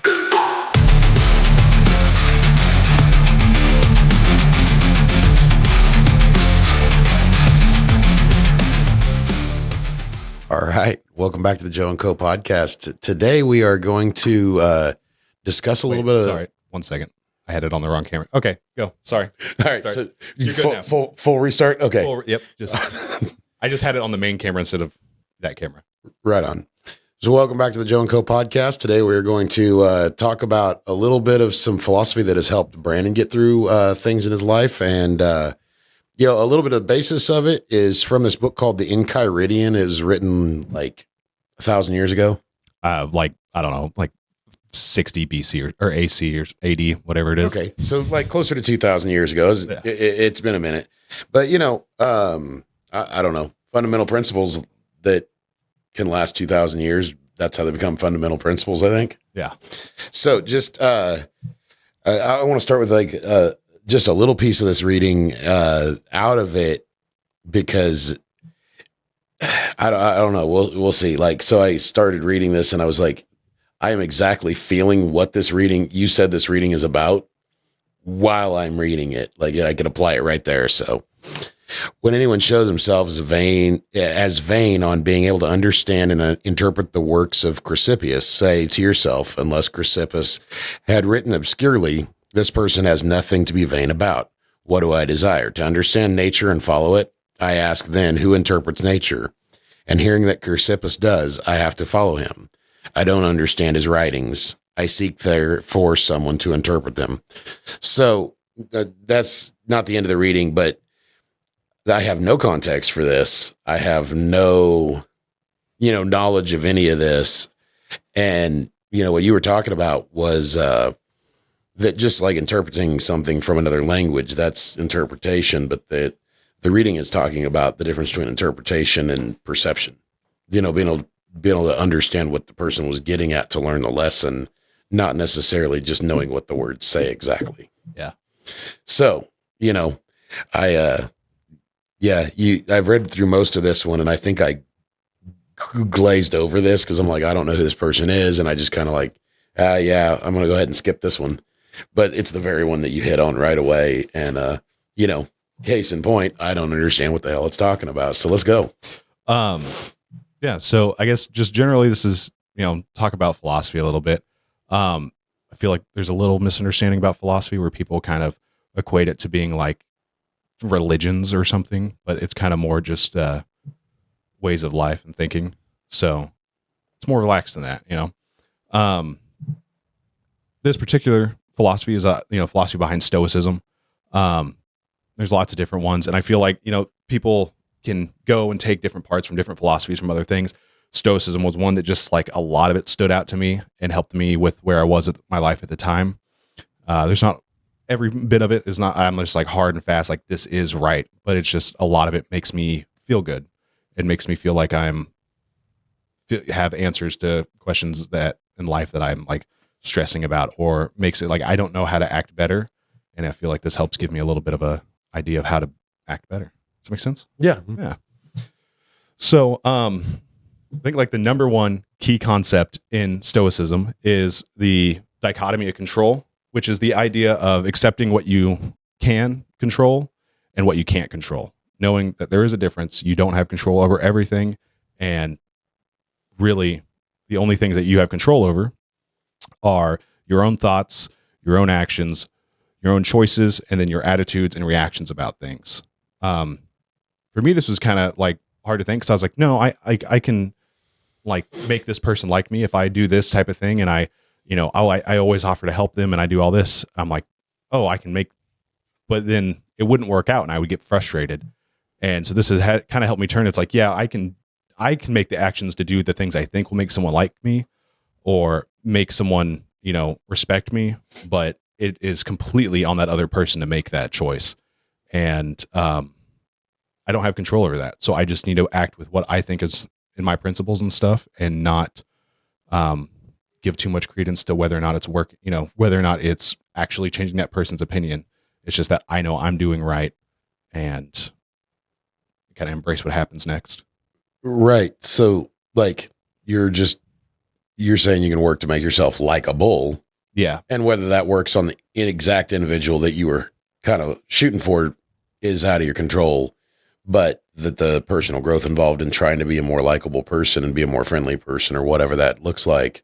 All right. Welcome back to the Joe and Co podcast. Today we are going to discuss a little bit of... Sorry, 1 second. I had it on the wrong camera. Okay, go. Sorry. All right. Start. So You're good now. full restart? Okay. Yep. I just had it on the main camera instead of that camera. Right on. So welcome back to the Joe and Co podcast. Today we are going to talk about a little bit of some philosophy that has helped Brandon get through things in his life. And, a little bit of the basis of it is from this book called The Enchiridion. It was written like 1,000 years ago. I don't know, like 60 BC or AC or AD, whatever it is. Okay. So like closer to 2,000 years ago. It's been a minute. But, I don't know. Fundamental principles that can last 2,000 years. That's how they become fundamental principles, I think. Yeah. So just, I want to start with just a little piece of this reading out of it, because I don't know. We'll see. So I started reading this and I was like, I am exactly feeling what you said this reading is about while I'm reading it. Like I could apply it right there. So when anyone shows themselves as vain on being able to understand and interpret the works of Chrysippus, say to yourself, unless Chrysippus had written obscurely, this person has nothing to be vain about. What do I desire? To understand nature and follow it? I ask then, who interprets nature? And hearing that Chrysippus does, I have to follow him. I don't understand his writings. I seek therefore someone to interpret them. So that's not the end of the reading, but I have no context for this. I have no, knowledge of any of this. And, what you were talking about was that just like interpreting something from another language, that's interpretation. But the reading is talking about the difference between interpretation and perception, being able to understand what the person was getting at to learn the lesson, not necessarily just knowing what the words say exactly. Yeah. So, I've read through most of this one, and I think I glazed over this because I'm like, I don't know who this person is. And I just kind of like, I'm going to go ahead and skip this one. But it's the very one that you hit on right away. And, case in point, I don't understand what the hell it's talking about. So let's go. Yeah. So I guess just generally this is, talk about philosophy a little bit. I feel like there's a little misunderstanding about philosophy where people kind of equate it to being like religions or something, but it's kind of more just ways of life and thinking. So it's more relaxed than that, This particular philosophy is philosophy behind Stoicism. There's lots of different ones, and I feel like people can go and take different parts from different philosophies from other things. Stoicism was one that just like a lot of it stood out to me and helped me with where I was at my life at the time. There's not every bit of it is not, I'm just like hard and fast, like this is right, but it's just a lot of it makes me feel good. It makes me feel like have answers to questions that in life that I'm like stressing about, or makes it like I don't know how to act better, and I feel like this helps give me a little bit of a idea of how to act better. Does that make sense? Yeah. So I think like the number one key concept in Stoicism is the dichotomy of control, which is the idea of accepting what you can control and what you can't control, knowing that there is a difference. You don't have control over everything, and really the only things that you have control over are your own thoughts, your own actions, your own choices, and then your attitudes and reactions about things. For me, this was kind of like hard to think, because I was like, no, I can like make this person like me if I do this type of thing, and I always offer to help them, and I do all this. I'm like, oh, I can make, but then it wouldn't work out, and I would get frustrated. And so this has kind of helped me turn. It's like, yeah, I can make the actions to do the things I think will make someone like me or make someone, respect me, but it is completely on that other person to make that choice. And I don't have control over that. So I just need to act with what I think is in my principles and stuff, and not give too much credence to whether or not it's whether or not it's actually changing that person's opinion. It's just that I know I'm doing right, and kind of embrace what happens next. Right. So like you're just you're saying you can work to make yourself likable. Yeah. And whether that works on the exact individual that you were kind of shooting for is out of your control, but that the personal growth involved in trying to be a more likable person and be a more friendly person or whatever that looks like,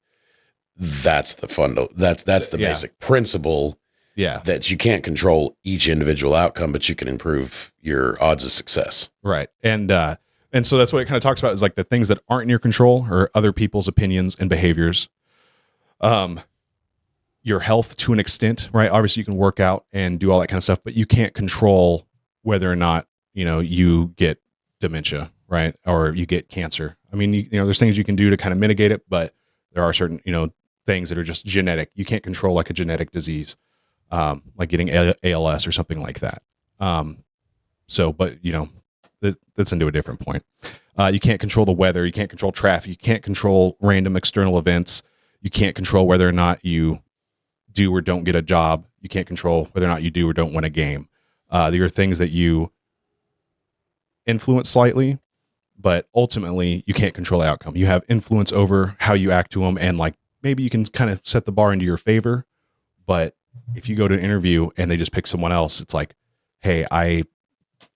that's the that's the basic principle. Yeah. That you can't control each individual outcome, but you can improve your odds of success. Right. And so that's what it kind of talks about, is like the things that aren't in your control or other people's opinions and behaviors. Your health to an extent, right? Obviously you can work out and do all that kind of stuff, but you can't control whether or not, you get dementia, right? Or you get cancer. I mean, there's things you can do to kind of mitigate it, but there are certain, things that are just genetic. You can't control like a genetic disease, like getting ALS or something like that. But that's into a different point. You can't control the weather. You can't control traffic. You can't control random external events. You can't control whether or not you do or don't get a job. You can't control whether or not you do or don't win a game. There are things that you influence slightly, but ultimately you can't control the outcome. You have influence over how you act to them, and like maybe you can kind of set the bar into your favor. But if you go to an interview and they just pick someone else, it's like, hey, I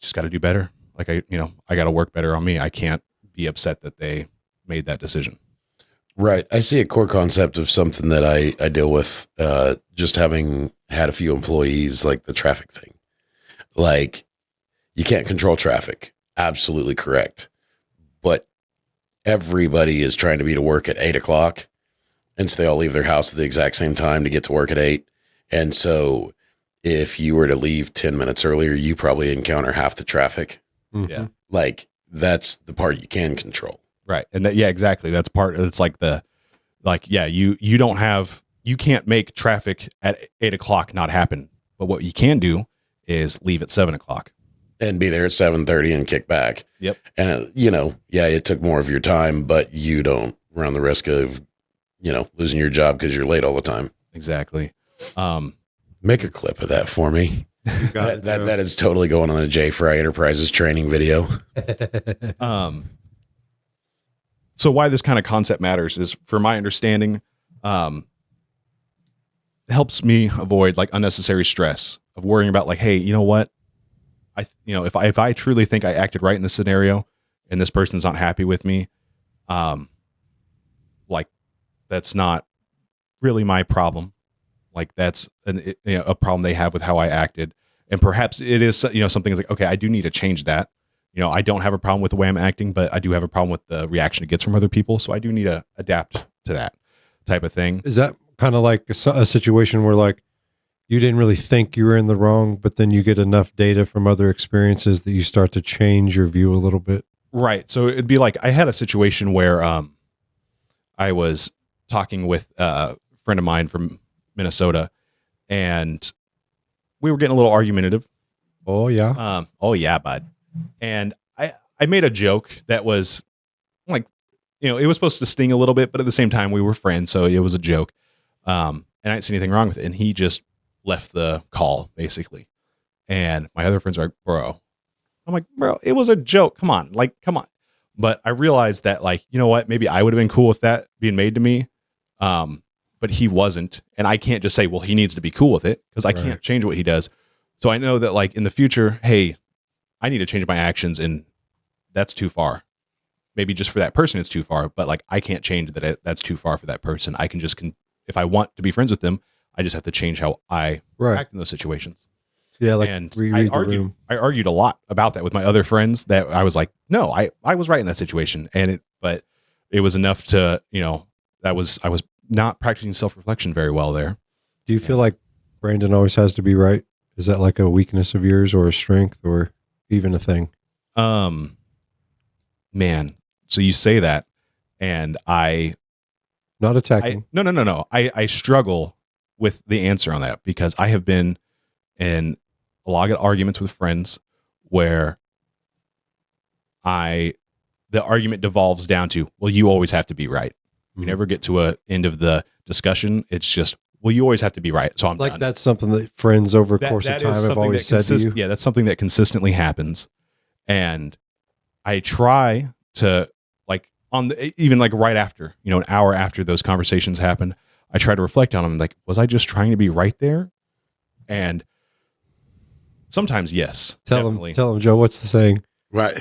just got to do better. Like I got to work better on me. I can't be upset that they made that decision. Right. I see a core concept of something that I deal with, just having had a few employees, like the traffic thing. Like, you can't control traffic. Absolutely correct. But everybody is trying to be to work at 8:00. And so they all leave their house at the exact same time to get to work at 8. And so if you were to leave 10 minutes earlier, you probably encounter half the traffic. Mm-hmm. Yeah. Like, that's the part you can control. Right. And that, yeah, exactly. That's part, it's like you can't make traffic at 8:00 not happen. But what you can do is leave at 7:00. And be there at 7:30 and kick back. Yep. And, it took more of your time, but you don't run the risk of, losing your job because you're late all the time. Exactly. Make a clip of that for me. That is totally going on a J Fry Enterprises training video. So why this kind of concept matters is, for my understanding, helps me avoid like unnecessary stress of worrying about like, hey, you know what? If I truly think I acted right in this scenario and this person's not happy with me, like that's not really my problem. Like that's a problem they have with how I acted. And perhaps it is, something is like, okay, I do need to change that. I don't have a problem with the way I'm acting, but I do have a problem with the reaction it gets from other people. So I do need to adapt to that type of thing. Is that kind of like a situation where like you didn't really think you were in the wrong, but then you get enough data from other experiences that you start to change your view a little bit? Right. So it'd be like, I had a situation where I was talking with a friend of mine from Minnesota, and we were getting a little argumentative. Oh yeah. Oh yeah, bud. And I made a joke that was like, it was supposed to sting a little bit, but at the same time we were friends. So it was a joke. And I didn't see anything wrong with it. And he just left the call basically. And my other friends are like, bro, I'm like, bro, it was a joke. Come on. But I realized that like, you know what, maybe I would have been cool with that being made to me. But he wasn't. And I can't just say, well, he needs to be cool with it, because I can't change what he does. So I know that like in the future, hey, I need to change my actions, and that's too far. Maybe just for that person, it's too far, but like I can't change that. That's too far for that person. I can just, if I want to be friends with them, I just have to change how I act in those situations. Yeah. Like, and I argued a lot about that with my other friends, that I was like, no, I was right in that situation. But it was enough to, I was not practicing self-reflection very well there. Do you feel like Brandon always has to be right? Is that like a weakness of yours or a strength or even a thing? Man, so you say that, and not attacking. No. I struggle with the answer on that, because I have been in a lot of arguments with friends where the argument devolves down to, well, you always have to be right. We never get to a end of the discussion. It's just, well, you always have to be right. So I'm like, done. that's something that friends over the course of time have always said to you. Yeah, that's something that consistently happens. And I try to, like, even like right after, an hour after those conversations happened, I try to reflect on them. Like, was I just trying to be right there? And sometimes, yes, Tell definitely. him, Joe, what's the saying? Right.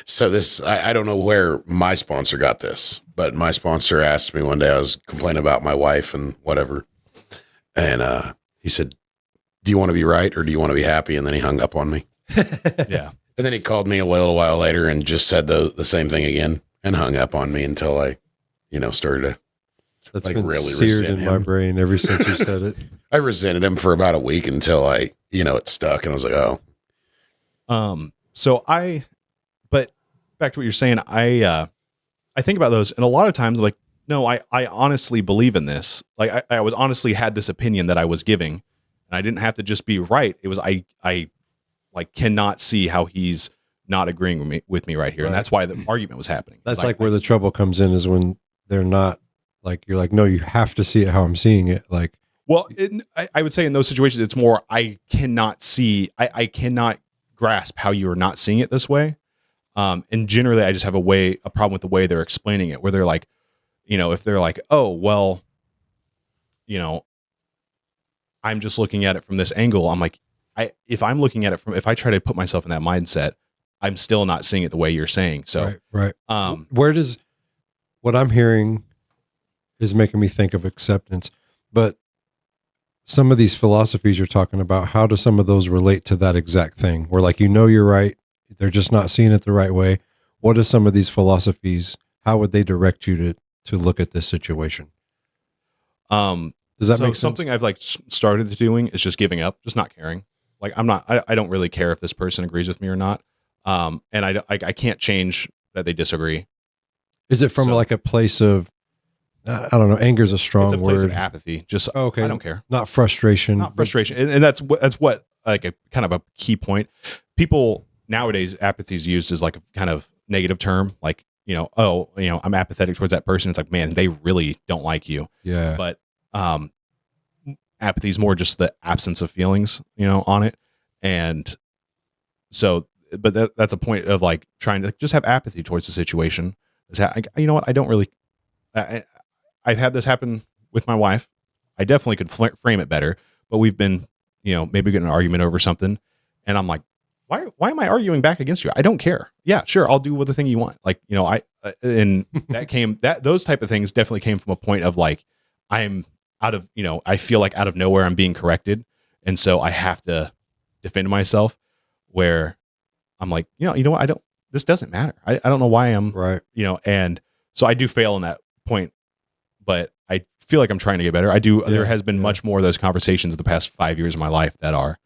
So I don't know where my sponsor got this, but my sponsor asked me one day, I was complaining about my wife and whatever. And he said, do you want to be right or do you want to be happy? And then he hung up on me. Yeah. And then he called me a little while later and just said the same thing again and hung up on me until I, started to That's like been really seared resent in my him. brain ever since you said it. I resented him for about a week until it stuck and I was like, oh. But back to what you're saying, I think about those, and a lot of times I'm like, no, I honestly believe in this. Like I was honestly had this opinion that I was giving, and I didn't have to just be right. It was I like cannot see how he's not agreeing with me right here, and that's why the argument was happening. That's like where the trouble comes in is when they're not like you're like, no, you have to see it how I'm seeing it. Like, well, I would say in those situations, it's more I cannot see, I cannot grasp how you are not seeing it this way. And generally, I just have a problem with the way they're explaining it, where they're like, if they're like, oh, well, I'm just looking at it from this angle. I'm like, if I'm looking at it if I try to put myself in that mindset, I'm still not seeing it the way you're saying. So, right. What I'm hearing is making me think of acceptance, but some of these philosophies you're talking about, how do some of those relate to that exact thing where like, you're right. They're just not seeing it the right way. What are some of these philosophies? How would they direct you to look at this situation? Does that make sense? Something I've like started doing is just giving up, just not caring. Like I don't really care if this person agrees with me or not. And I can't change that they disagree. Is it from like a place of, I don't know, anger is a strong word. It's a place of apathy. Just, okay. I don't care. Not frustration. Not frustration. And that's what like a kind of a key point. People nowadays, apathy is used as like a kind of negative term. Like, I'm apathetic towards that person. It's like, man, they really don't like you. Yeah. But apathy is more just the absence of feelings, on it. And so, but that's a point of like trying to just have apathy towards the situation. You know what? I don't really, I've had this happen with my wife. I definitely could frame it better, but we've been, maybe getting an argument over something. And I'm like, why am I arguing back against you? I don't care. Yeah, sure. I'll do the thing you want. Like, and those type of things definitely came from a point of like, I'm out of, I feel like out of nowhere I'm being corrected. And so I have to defend myself where I'm like, you know what? This doesn't matter. I don't know why I'm right. And so I do fail in that point, but I feel like I'm trying to get better. There has been much more of those conversations in the past 5 years of my life that are,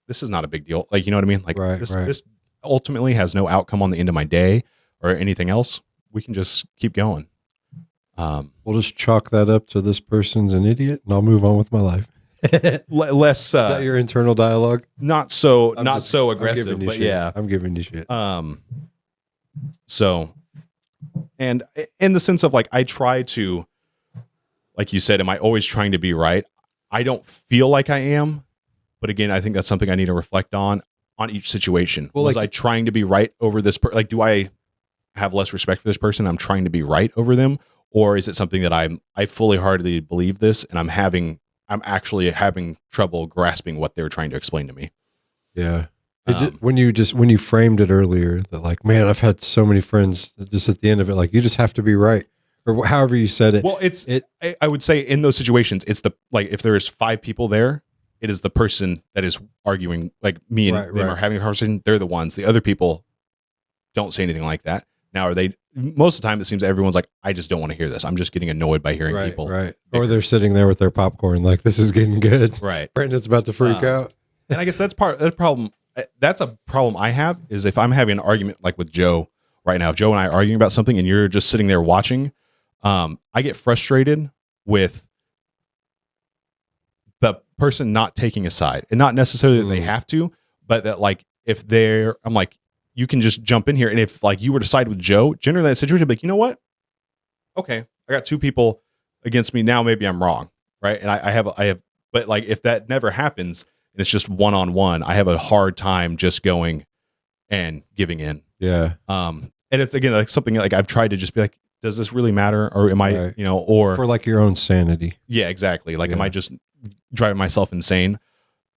this is not a big deal. Like, you know what I mean? Like this ultimately has no outcome on the end of my day or anything else. We can just keep going. We'll just chalk that up to this person's an idiot and I'll move on with my life. Less, is that your internal dialogue? Not so aggressive, but yeah, I'm giving you shit. So, and in the sense of like, I try to, like you said, am I always trying to be right? I don't feel like I am. But again, I think that's something I need to reflect on each situation. Well, was I trying to be right over this? Like, do I have less respect for this person? I'm trying to be right over them, or is it something that I fully heartedly believe this, and I'm actually having trouble grasping what they're trying to explain to me? Yeah. When you framed it earlier, that like, man, I've had so many friends just at the end of it, like, you just have to be right, or however you said it. Well, I would say in those situations, it's if there is 5 people there. It is the person that is arguing, like me and them are having a conversation. They're the ones. The other people don't say anything like that. Now, most of the time, it seems everyone's like, I just don't want to hear this. I'm just getting annoyed by hearing people. Right. Or they're sitting there with their popcorn, like, this is getting good. Right. Brandon's about to freak out. And I guess that's the problem. That's a problem I have is if I'm having an argument like with Joe right now, if Joe and I are arguing about something and you're just sitting there watching, I get frustrated with the person not taking a side, and not necessarily that they have to, but that like, if I'm like, you can just jump in here. And if like you were to side with Joe, generally in that situation, I'd be like, you know what? Okay. I got 2 people against me. Now maybe I'm wrong. Right. And I have, but like, if that never happens and it's just one-on-one, I have a hard time just going and giving in. Yeah. and it's again like something like I've tried to just be like, does this really matter, or am I, Right. or for like your own sanity. yeah, exactly. Like, am Yeah. I just driving myself insane?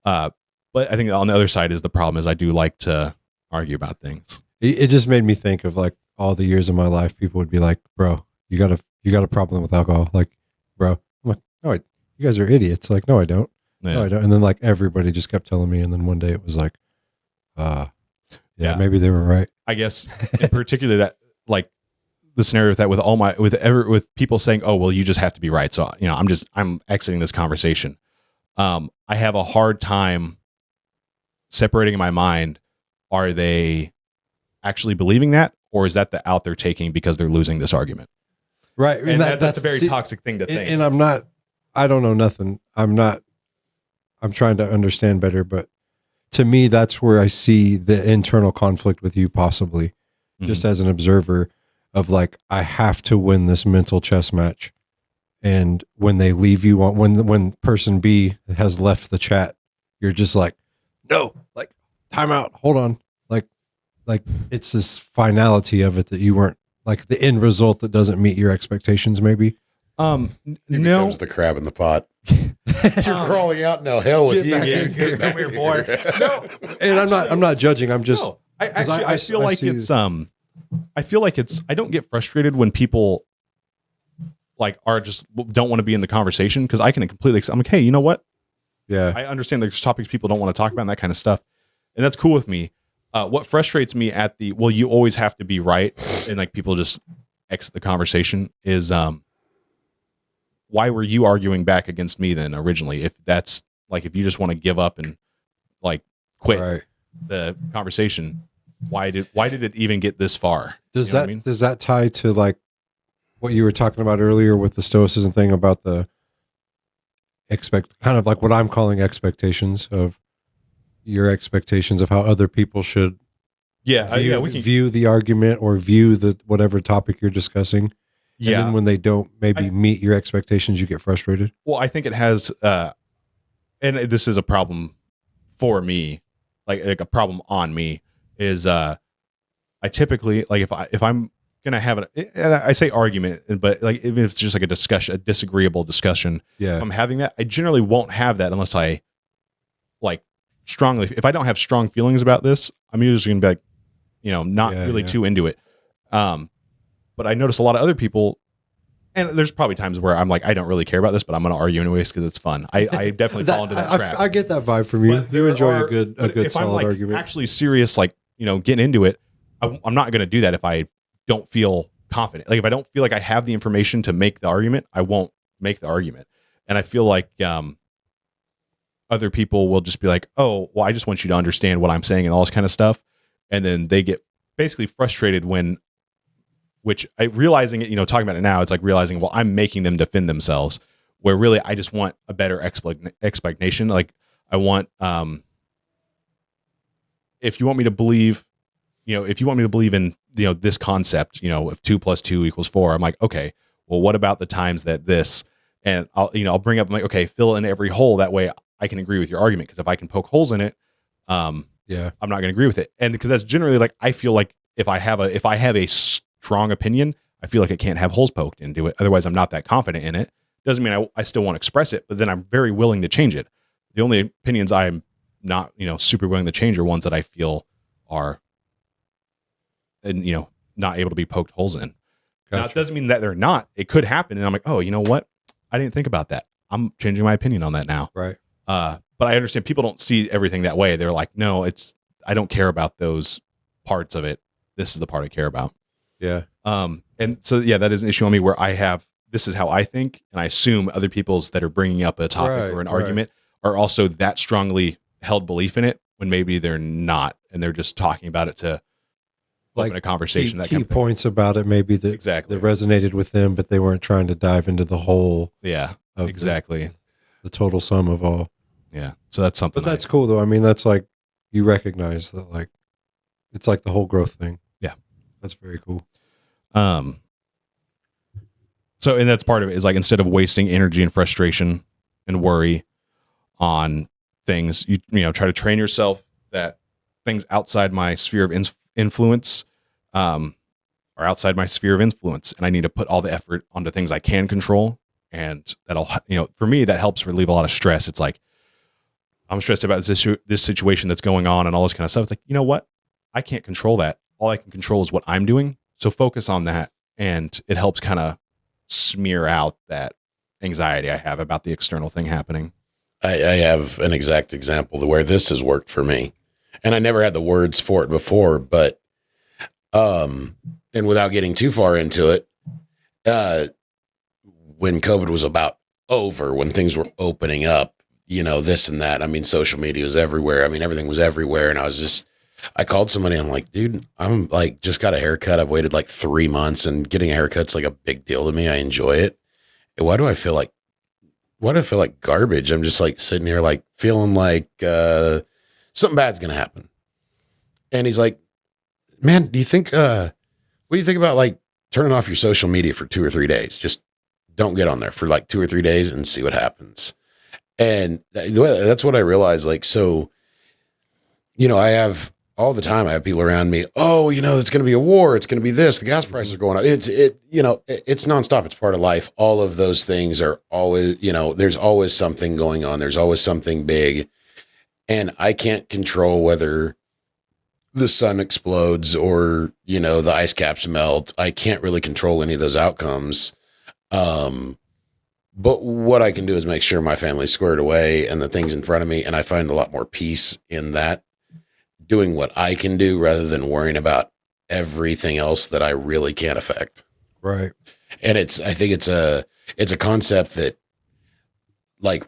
But I think on the other side is the problem is I do like to argue about things. It just made me think of like all the years of my life. People would be like, "Bro, you got a problem with alcohol?" Like, bro, I'm like, "No, you guys are idiots." Like, no, I don't. Yeah. No, I don't. And then like everybody just kept telling me, and then one day it was like, Yeah. maybe they were right. I guess in particular that like the scenario with that with people saying, "Oh, well, you just have to be right." So I'm exiting this conversation. I have a hard time separating in my mind. Are they actually believing that, or is that the out they're taking because they're losing this argument? Right. And that's a very toxic thing to think. And I don't know nothing. I'm trying to understand better, but to me, that's where I see the internal conflict with you possibly, just as an observer of like, I have to win this mental chess match. And when they leave you on, when person B has left the chat, you're just like, no, like time out, hold on. Like it's this finality of it that you weren't like the end result that doesn't meet your expectations. Maybe. No, becomes the crab in the pot. You're crawling out. No hell with you. Get come here, boy. No, And I'm not judging. I'm just, no. I feel like I don't get frustrated when people like are just don't want to be in the conversation, because I can completely, I'm like, hey, you know what? yeah. I understand there's topics people don't want to talk about and that kind of stuff, and that's cool with me. What frustrates me at the, well, you always have to be right, and like people just exit the conversation is, why were you arguing back against me then originally? If that's like, if you just want to give up and like quit Right. the conversation, why did it even get this far? Does You know that what I mean? does that tie to like what you were talking about earlier with the stoicism thing about the kind of like what I'm calling expectations of your expectations of how other people should view the argument or view the whatever topic you're discussing. Yeah. And then when they don't maybe meet your expectations, you get frustrated. Well, I think it has, and this is a problem for me, like a problem on me is, I typically like if I'm gonna have and I say argument, but like even if it's just like a disagreeable discussion, Yeah. if I'm having that, I generally won't have that unless I like strongly. If I don't have strong feelings about this, I'm usually gonna be like, not really too into it. But I notice a lot of other people, and there's probably times where I'm like, I don't really care about this, but I'm going to argue anyways because it's fun. I definitely fall into that trap. I get that vibe from you. But You enjoy a good if solid I'm like argument. actually serious, like getting into it, I'm not going to do that if I don't feel confident. Like if I don't feel like I have the information to make the argument, I won't make the argument. And I feel like other people will just be like, oh, well, I just want you to understand what I'm saying and all this kind of stuff, and then they get basically frustrated when. Which realizing it, talking about it now, it's like realizing, well, I'm making them defend themselves, where really I just want a better explanation. Like I want, if you want me to believe, if you want me to believe in, this concept, of 2 + 2 = 4, I'm like, okay, well, what about the times that this, and I'll bring up, I'm like, okay, fill in every hole. That way I can agree with your argument. Cause if I can poke holes in it, I'm not going to agree with it. And because that's generally like, I feel like if I have a strong opinion, I feel like it can't have holes poked into it. Otherwise, I'm not that confident in it. Doesn't mean I still won't express it, but then I'm very willing to change it. The only opinions I'm not, super willing to change are ones that I feel are, and not able to be poked holes in. Now, it doesn't mean that they're not. It could happen, and I'm like, oh, you know what? I didn't think about that. I'm changing my opinion on that now. Right. But I understand people don't see everything that way. They're like, no, I don't care about those parts of it. This is the part I care about. Yeah. And so, yeah, that is an issue on me where this is how I think. And I assume other people's that are bringing up a topic or an argument are also that strongly held belief in it when maybe they're not. And they're just talking about it to open a conversation. Key points about it, maybe that resonated with them, but they weren't trying to dive into the whole. Yeah, exactly. The total sum of all. Yeah. So that's something. But that's cool though. I mean, that's like, you recognize that like, it's like the whole growth thing. Yeah. That's very cool. So, and that's part of it is like, instead of wasting energy and frustration and worry on things, you try to train yourself that things outside my sphere of influence, are outside my sphere of influence, and I need to put all the effort onto things I can control. And that'll, for me, that helps relieve a lot of stress. It's like, I'm stressed about this situation that's going on and all this kind of stuff. It's like, you know what? I can't control that. All I can control is what I'm doing. So focus on that. And it helps kind of smear out that anxiety I have about the external thing happening. I have an exact example to where this has worked for me, and I never had the words for it before, but, and without getting too far into it, when COVID was about over, when things were opening up, this and that, I mean, social media was everywhere. I mean, everything was everywhere. And I called somebody. I'm like, dude, I'm like, just got a haircut. I've waited like 3 months, and getting a haircut's like a big deal to me. I enjoy it. And why do I feel like garbage? I'm just like sitting here, like feeling like, something bad's going to happen. And he's like, man, what do you think about like turning off your social media for 2 or 3 days? Just don't get on there for like 2 or 3 days and see what happens. And that's what I realized. Like, so, I have all the time, I have people around me. Oh, it's going to be a war. It's going to be this. The gas prices are going up. It's nonstop. It's part of life. All of those things are always, there's always something going on. There's always something big. And I can't control whether the sun explodes or, the ice caps melt. I can't really control any of those outcomes. But what I can do is make sure my family's squared away and the things in front of me. And I find a lot more peace in that, doing what I can do rather than worrying about everything else that I really can't affect. Right. And I think it's a concept that like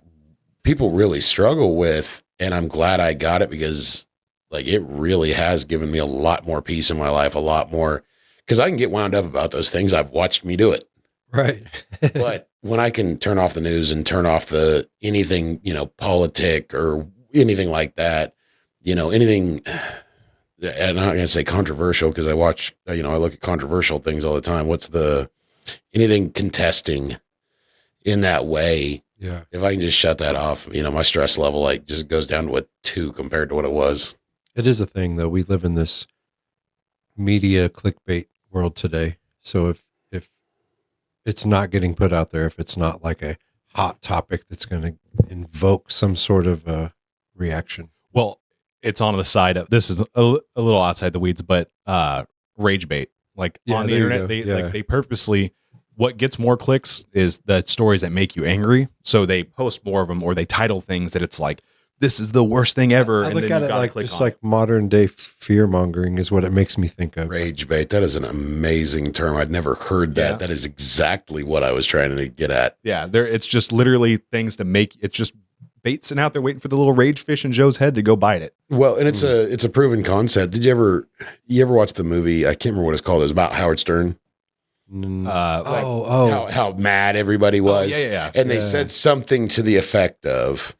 people really struggle with. And I'm glad I got it, because like it really has given me a lot more peace in my life, a lot more, because I can get wound up about those things. I've watched me do it. Right. But when I can turn off the news and turn off anything, politic or anything like that, anything, and I'm not going to say controversial, because I watch, I look at controversial things all the time. Anything contesting in that way. Yeah. If I can just shut that off, my stress level like just goes down to a 2 compared to what it was. It is a thing, though. We live in this media clickbait world today. So if it's not getting put out there, if it's not like a hot topic that's going to invoke some sort of reaction. Well, it's on the side of, this is a little outside the weeds, but rage bait. Like on the internet, they purposely, what gets more clicks is the stories that make you angry. So they post more of them, or they title things that it's like, this is the worst thing ever. I look at it like just like modern day fear mongering is what it makes me think of. Rage bait. That is an amazing term. I'd never heard that. Yeah. That is exactly what I was trying to get at. Yeah. It's just literally things to make, it's just bait sitting out there waiting for the little rage fish in Joe's head to go bite it. Well, and it's a proven concept. Did you ever watch the movie? I can't remember what it's called. It was about Howard Stern. How mad everybody was. Yeah. And they said something to the effect of,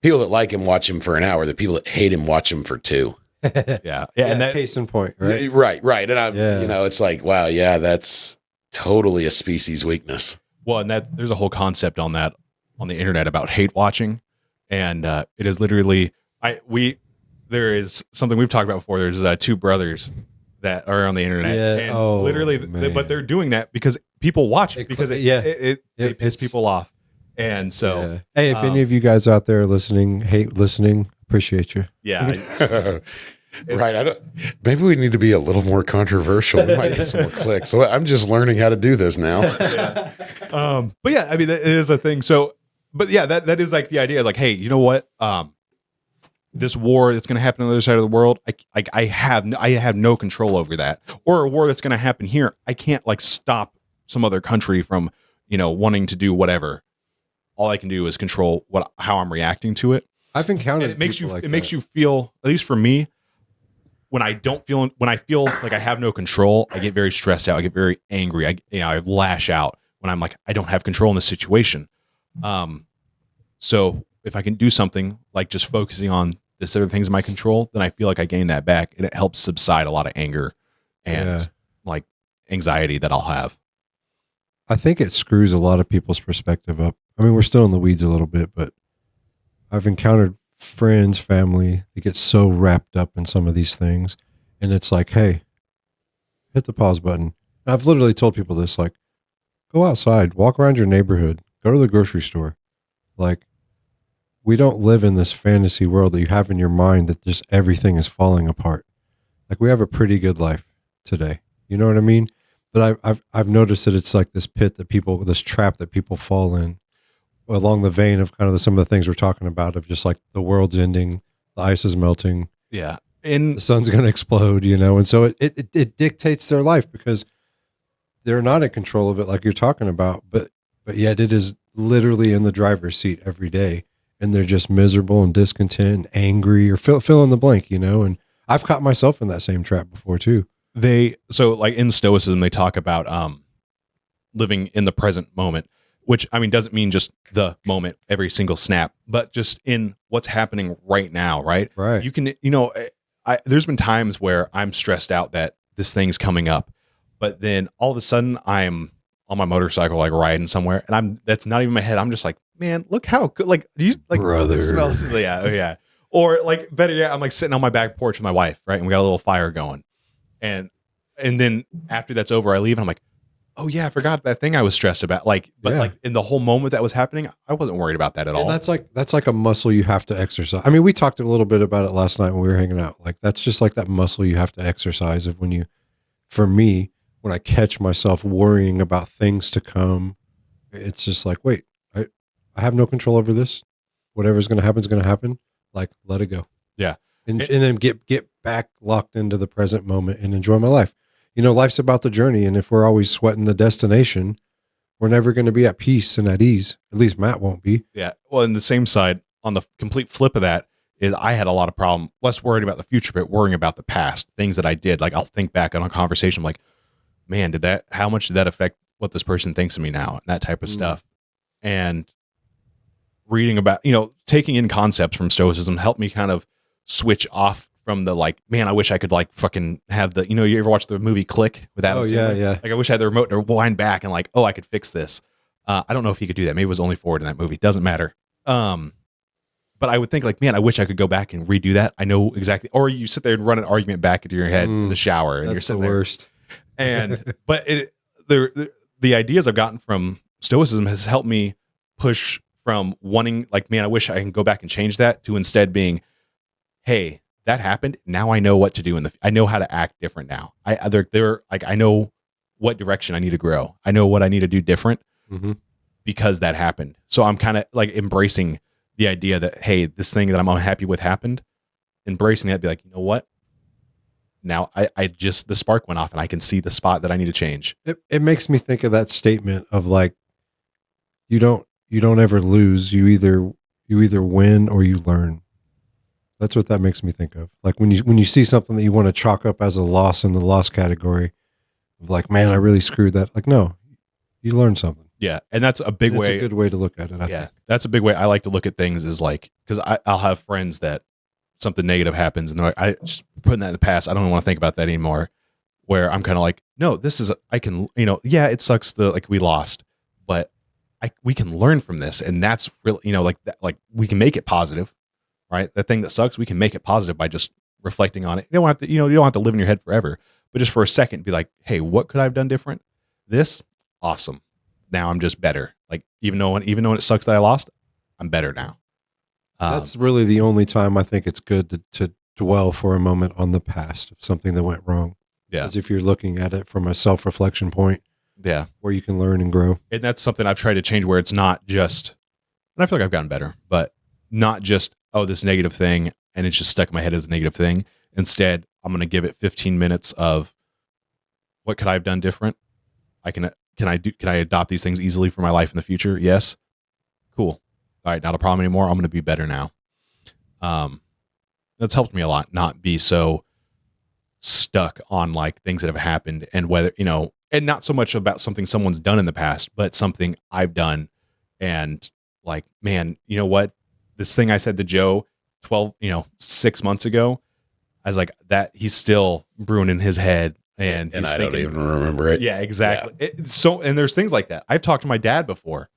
people that like him watch him for an hour. The people that hate him watch him for 2. Yeah. And that case in point, right? Right. And it's like, wow, yeah, that's totally a species weakness. Well, and there's a whole concept on that on the internet about hate watching, and it is literally there is something we've talked about before. There's 2 brothers that are on the internet, and literally, but they're doing that because people watch it because it piss people off. And so, hey, if any of you guys out there hate listening, appreciate you. Yeah. Right. Maybe we need to be a little more controversial. We might get some more clicks. So I'm just learning how to do this now. Yeah. But yeah, I mean, it is a thing. So, but yeah, that is like the idea. Like, hey, you know what? This war that's going to happen on the other side of the world, I have no control over that. Or a war that's going to happen here, I can't like stop some other country from wanting to do whatever. All I can do is control how I'm reacting to it. I've encountered it makes you feel, at least for me, when I feel like I have no control, I get very stressed out. I get very angry. I lash out when I'm like, I don't have control in this situation. So if I can do something like just focusing on this other things in my control, then I feel like I gain that back, and it helps subside a lot of anger and like anxiety that I'll have. I think it screws a lot of people's perspective up. I mean, we're still in the weeds a little bit, but I've encountered friends, family that get so wrapped up in some of these things. And it's like, hey, hit the pause button. I've literally told people this, like, go outside, walk around your neighborhood, go to the grocery store. Like, we don't live in this fantasy world that you have in your mind that just everything is falling apart. Like, we have a pretty good life today. You know what I mean? But I've noticed that it's like this pit that people, this trap that people fall in, along the vein of kind of some of the things we're talking about, of just like the world's ending, the ice is melting, Yeah. And the sun's going to explode, you know? And so it dictates their life because they're not in control of it, like you're talking about, but yet it is literally in the driver's seat every day. And they're just miserable and discontent and angry, or fill in the blank, you know? And I've caught myself in that same trap before too. so like in Stoicism, they talk about living in the present moment, which I mean doesn't mean just the moment, every single snap, but just in what's happening right now, right? Right. You can, there's been times where I'm stressed out that this thing's coming up, but then all of a sudden I'm on my motorcycle, like riding somewhere, and that's not even my head. I'm just like, man, look how good, like, do you like Brother. smells? Yeah, oh, yeah. Or like better yet, I'm like sitting on my back porch with my wife, right? And we got a little fire going. And then after that's over, I leave and I'm like, oh yeah, I forgot that thing I was stressed about. Like, but Yeah. like in the whole moment that was happening, I wasn't worried about that at all. And that's like a muscle you have to exercise. I mean, we talked a little bit about it last night when we were hanging out. Like, that's just like that muscle you have to exercise of for me, when I catch myself worrying about things to come, it's just like, wait, I have no control over this. Whatever's going to happen is going to happen. Like, let it go. Yeah. And then get back locked into the present moment and enjoy my life. You know, life's about the journey. And if we're always sweating the destination, we're never going to be at peace and at ease. At least Matt won't be. Yeah. Well, on the same side, on the complete flip of that, is I had a lot of problem, less worried about the future, but worrying about the past, things that I did. Like I'll think back on a conversation, I'm like, man, how much did that affect what this person thinks of me now? And that type of stuff. And reading about, taking in concepts from Stoicism helped me kind of switch off from the like, man, I wish I could like fucking have the, you ever watch the movie Click with Adam Sandler? Yeah. Like I wish I had the remote to wind back and like, oh, I could fix this. I don't know if he could do that. Maybe it was only forward in that movie. Doesn't matter. But I would think like, man, I wish I could go back and redo that. I know exactly. Or you sit there and run an argument back into your head in the shower, and you're sitting the there. worst. And but the ideas I've gotten from Stoicism has helped me push from wanting like, man, I wish I can go back and change that, to instead being, hey, that happened. Now I know what to do I know how to act different now. I know what direction I need to grow. I know what I need to do different because that happened. So I'm kind of like embracing the idea that, hey, this thing that I'm unhappy with happened, embracing that, be like, you know what? Now I just, the spark went off and I can see the spot that I need to change. It makes me think of that statement of like, you don't ever lose. You either win or you learn. That's what that makes me think of. Like when you see something that you want to chalk up as a loss in the loss category of like, man, I really screwed that. Like, no, you learned something. Yeah. And that's a big way. That's a good way to look at it. I think. That's a big way I like to look at things, is like, because I'll have friends that something negative happens and they're like, I just putting that in the past. I don't want to think about that anymore. Where I'm kind of like, no, this is, I can, yeah, it sucks like we lost, but we can learn from this. And that's really, like that, like we can make it positive, right? That thing that sucks, we can make it positive by just reflecting on it. You don't have to, you don't have to live in your head forever, but just for a second, be like, hey, what could I have done different? This, awesome. Now I'm just better. Like, even though it sucks that I lost, I'm better now. That's really the only time I think it's good to dwell for a moment on the past of something that went wrong. Yeah. As if you're looking at it from a self-reflection point. Yeah. Where you can learn and grow. And that's something I've tried to change, where it's not just, and I feel like I've gotten better, but not just, oh, this negative thing, and it's just stuck in my head as a negative thing. Instead, I'm going to give it 15 minutes of, what could I have done different? Can I adopt these things easily for my life in the future? Yes. Cool. All right, not a problem anymore. I'm going to be better now. That's helped me a lot, not be so stuck on like things that have happened, and whether, and not so much about something someone's done in the past, but something I've done. And like, man, you know what? This thing I said to Joe 6 months ago, I was like, that he's still brewing in his head. And I don't even remember it. Yeah, exactly. Yeah. And there's things like that. I've talked to my dad before,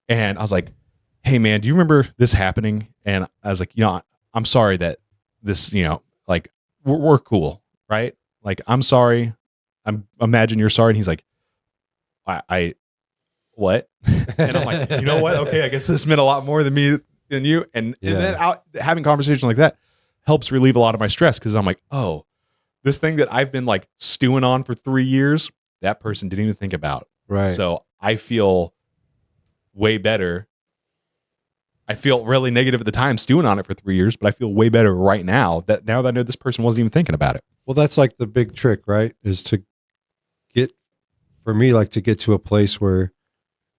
and I was like, hey man, do you remember this happening? And I was like, I'm sorry that this, like we're cool, right? Like, I'm sorry. imagine you're sorry. And he's like, I what? And I'm like, you know what? Okay, I guess this meant a lot more than you. And then having conversations like that helps relieve a lot of my stress, because I'm like, oh, this thing that I've been like stewing on for 3 years, that person didn't even think about. Right. So I feel way better. I feel really negative at the time stewing on it for 3 years, but I feel way better right now that I know this person wasn't even thinking about it. Well, that's like the big trick, right? Is to get to a place where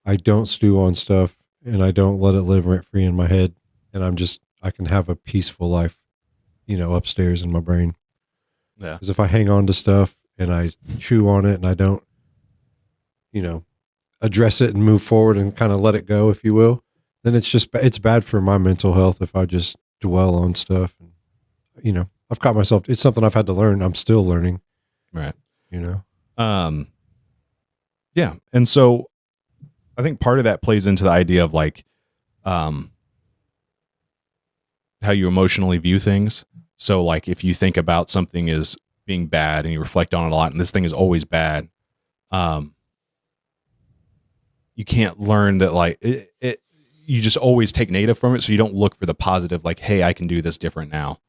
I don't stew on stuff and I don't let it live rent free in my head. And I can have a peaceful life, upstairs in my brain. Yeah. Because if I hang on to stuff and I chew on it and I don't, address it and move forward and kind of let it go, if you will, then it's bad for my mental health if I just dwell on stuff. And, I've caught myself. It's something I've had to learn. I'm still learning. Right. Yeah. And so I think part of that plays into the idea of like, how you emotionally view things. So like if you think about something as being bad and you reflect on it a lot, and this thing is always bad, you can't learn that like you just always take negative from it. So you don't look for the positive, like, hey, I can do this different now.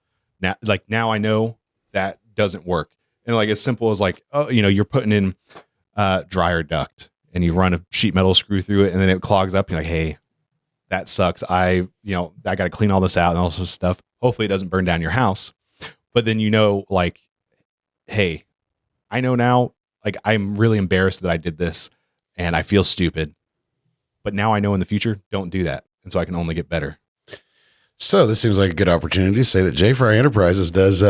Now I know that doesn't work. And like as simple as like, oh, you're putting in dryer duct and you run a sheet metal screw through it and then it clogs up. You're like, hey, that sucks. I got to clean all this out and all this stuff. Hopefully it doesn't burn down your house. But then, like, hey, I know now, like, I'm really embarrassed that I did this and I feel stupid, but now I know in the future, don't do that. And so I can only get better. So this seems like a good opportunity to say that J Fry Enterprises does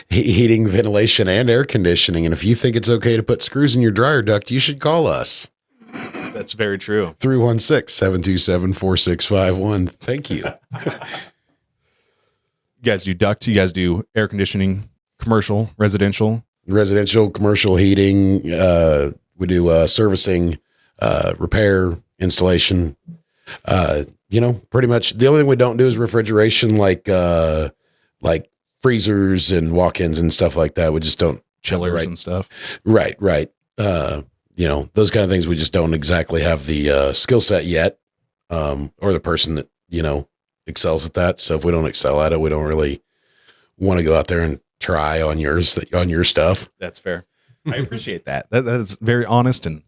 heating, ventilation, and air conditioning. And if you think it's okay to put screws in your dryer duct, you should call us. That's very true. 316-727-4651. Thank you. You guys do duct, you guys do air conditioning, commercial, residential, commercial heating. We do servicing, repair, installation. Pretty much the only thing we don't do is refrigeration, like freezers and walk-ins and stuff like that. We just don't chillers and stuff. Right. Those kind of things. We just don't exactly have the skill set yet, or the person that, excels at that. So if we don't excel at it, we don't really want to go out there and try on your stuff. That's fair. I appreciate that. That is very honest and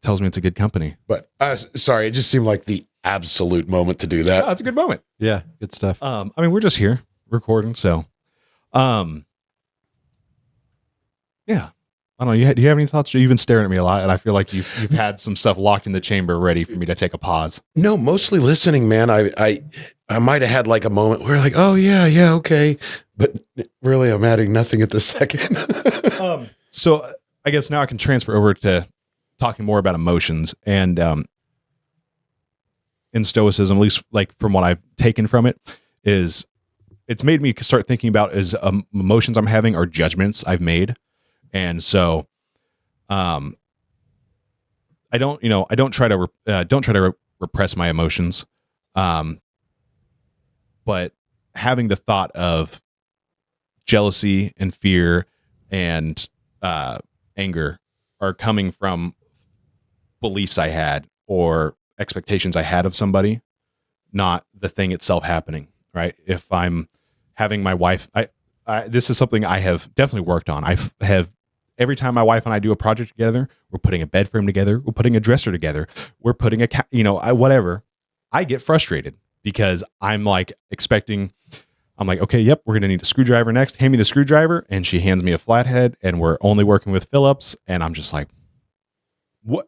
tells me it's a good company. But sorry, it just seemed like the absolute moment to do that. Oh, it's a good moment. Yeah, good stuff. We're just here recording, so yeah. I don't know. Do you have any thoughts? You've been staring at me a lot, and I feel like you've had some stuff locked in the chamber ready for me to take a pause. No, mostly listening, man. I might have had like a moment where like, oh yeah, okay, but really, I'm adding nothing at the second. So I guess now I can transfer over to talking more about emotions and in Stoicism, at least like from what I've taken from it, is it's made me start thinking about is emotions I'm having are judgments I've made. And so, I don't try to repress my emotions. But having the thought of jealousy and fear and, anger are coming from beliefs I had or expectations I had of somebody, not the thing itself happening. Right. If I'm having my wife, this is something I have definitely worked on. Every time my wife and I do a project together, we're putting a bed frame together, we're putting a dresser together, we're putting whatever. I get frustrated because I'm like okay, yep, we're going to need a screwdriver next. Hand me the screwdriver. And she hands me a flathead and we're only working with Phillips. And I'm just like, what,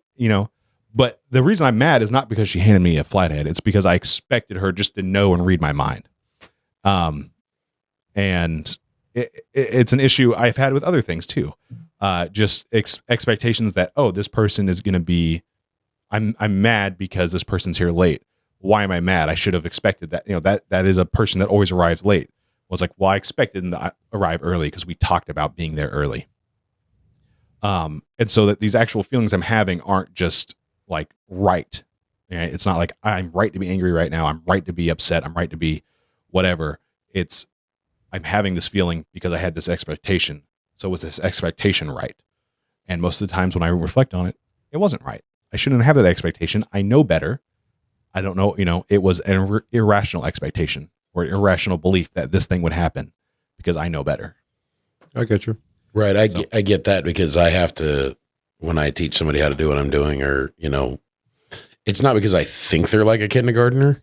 but the reason I'm mad is not because she handed me a flathead. It's because I expected her just to know and read my mind. And it's an issue I've had with other things too. Just expectations that, oh, this person is going to be, I'm mad because this person's here late. Why am I mad? I should have expected that. That is a person that always arrives late. Well, it's like, well, I expected them to arrive early because we talked about being there early. And so that these actual feelings I'm having aren't just like right. Right? It's not like I'm right to be angry right now. I'm right to be upset. I'm right to be whatever. I'm having this feeling because I had this expectation. So was this expectation right? And most of the times when I reflect on it, it wasn't right. I shouldn't have that expectation. I know better. I don't know, it was an irrational expectation or irrational belief that this thing would happen because I know better. I get you. Right. I get that because I have to, when I teach somebody how to do what I'm doing, or, it's not because I think they're like a kindergartner,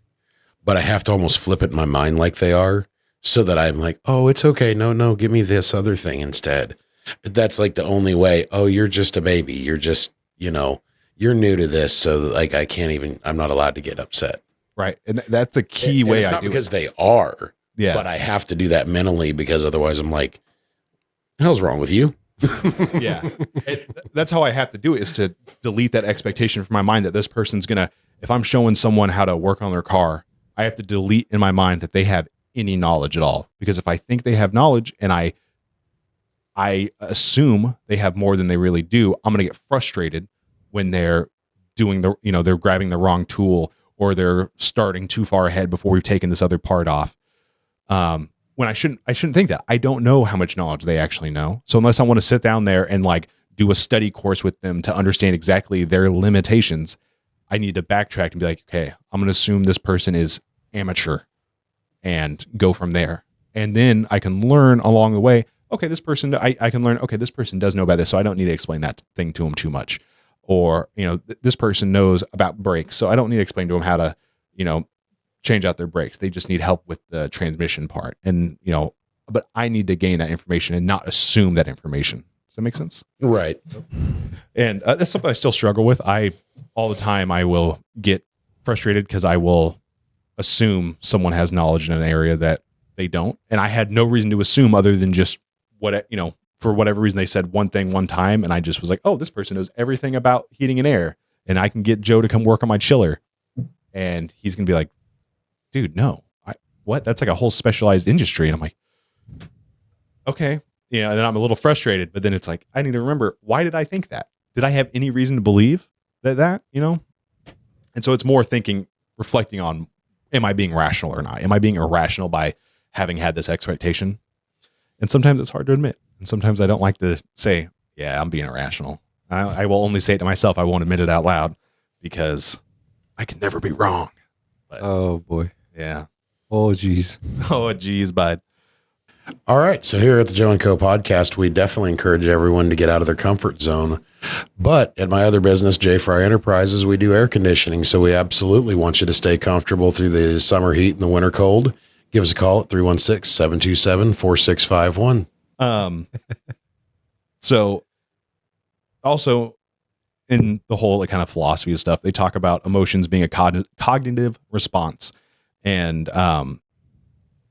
but I have to almost flip it in my mind like they are, so that I'm like, oh, it's okay. No, give me this other thing instead. That's like the only way. Oh, you're just a baby. You're just, you're new to this. So like, I'm not allowed to get upset. Right. And that's a key way it's I not do because it. they are, Yeah. but I have to do that mentally, because otherwise I'm like, the hell's wrong with you? Yeah. That's how I have to do it, is to delete that expectation from my mind that this person's going to, if I'm showing someone how to work on their car, I have to delete in my mind that they have any knowledge at all. Because if I think they have knowledge and I assume they have more than they really do, I'm going to get frustrated when they're doing they're grabbing the wrong tool, or they're starting too far ahead before we've taken this other part off. When I shouldn't think that. I don't know how much knowledge they actually know. So unless I want to sit down there and like do a study course with them to understand exactly their limitations, I need to backtrack and be like, okay, I'm going to assume this person is amateur and go from there. And then I can learn along the way. Okay, this person, I can learn, okay, this person does know about this, so I don't need to explain that thing to them too much. Or, this person knows about brakes, so I don't need to explain to them how to, change out their brakes. They just need help with the transmission part. And, but I need to gain that information and not assume that information. Does that make sense? Right. And that's something I still struggle with. All the time, I will get frustrated because I will assume someone has knowledge in an area that they don't. And I had no reason to assume other than just for whatever reason, they said one thing one time. And I just was like, oh, this person knows everything about heating and air. And I can get Joe to come work on my chiller. And he's going to be like, dude, no, what? That's like a whole specialized industry. And I'm like, okay. And then I'm a little frustrated, but then it's like, I need to remember, why did I think that? Did I have any reason to believe that? And so it's more reflecting on, am I being rational or not? Am I being irrational by having had this expectation? And sometimes it's hard to admit. And sometimes I don't like to say, yeah, I'm being irrational. I will only say it to myself. I won't admit it out loud because I can never be wrong. But, Oh boy. yeah. Oh geez. Oh, geez, bud. All right. So here at the Joe and Co podcast, we definitely encourage everyone to get out of their comfort zone. But at my other business, J Fry Enterprises, we do air conditioning. So we absolutely want you to stay comfortable through the summer heat and the winter cold. Give us a call at 316-727-4651. So also in the whole kind of philosophy of stuff, they talk about emotions being a cognitive response. And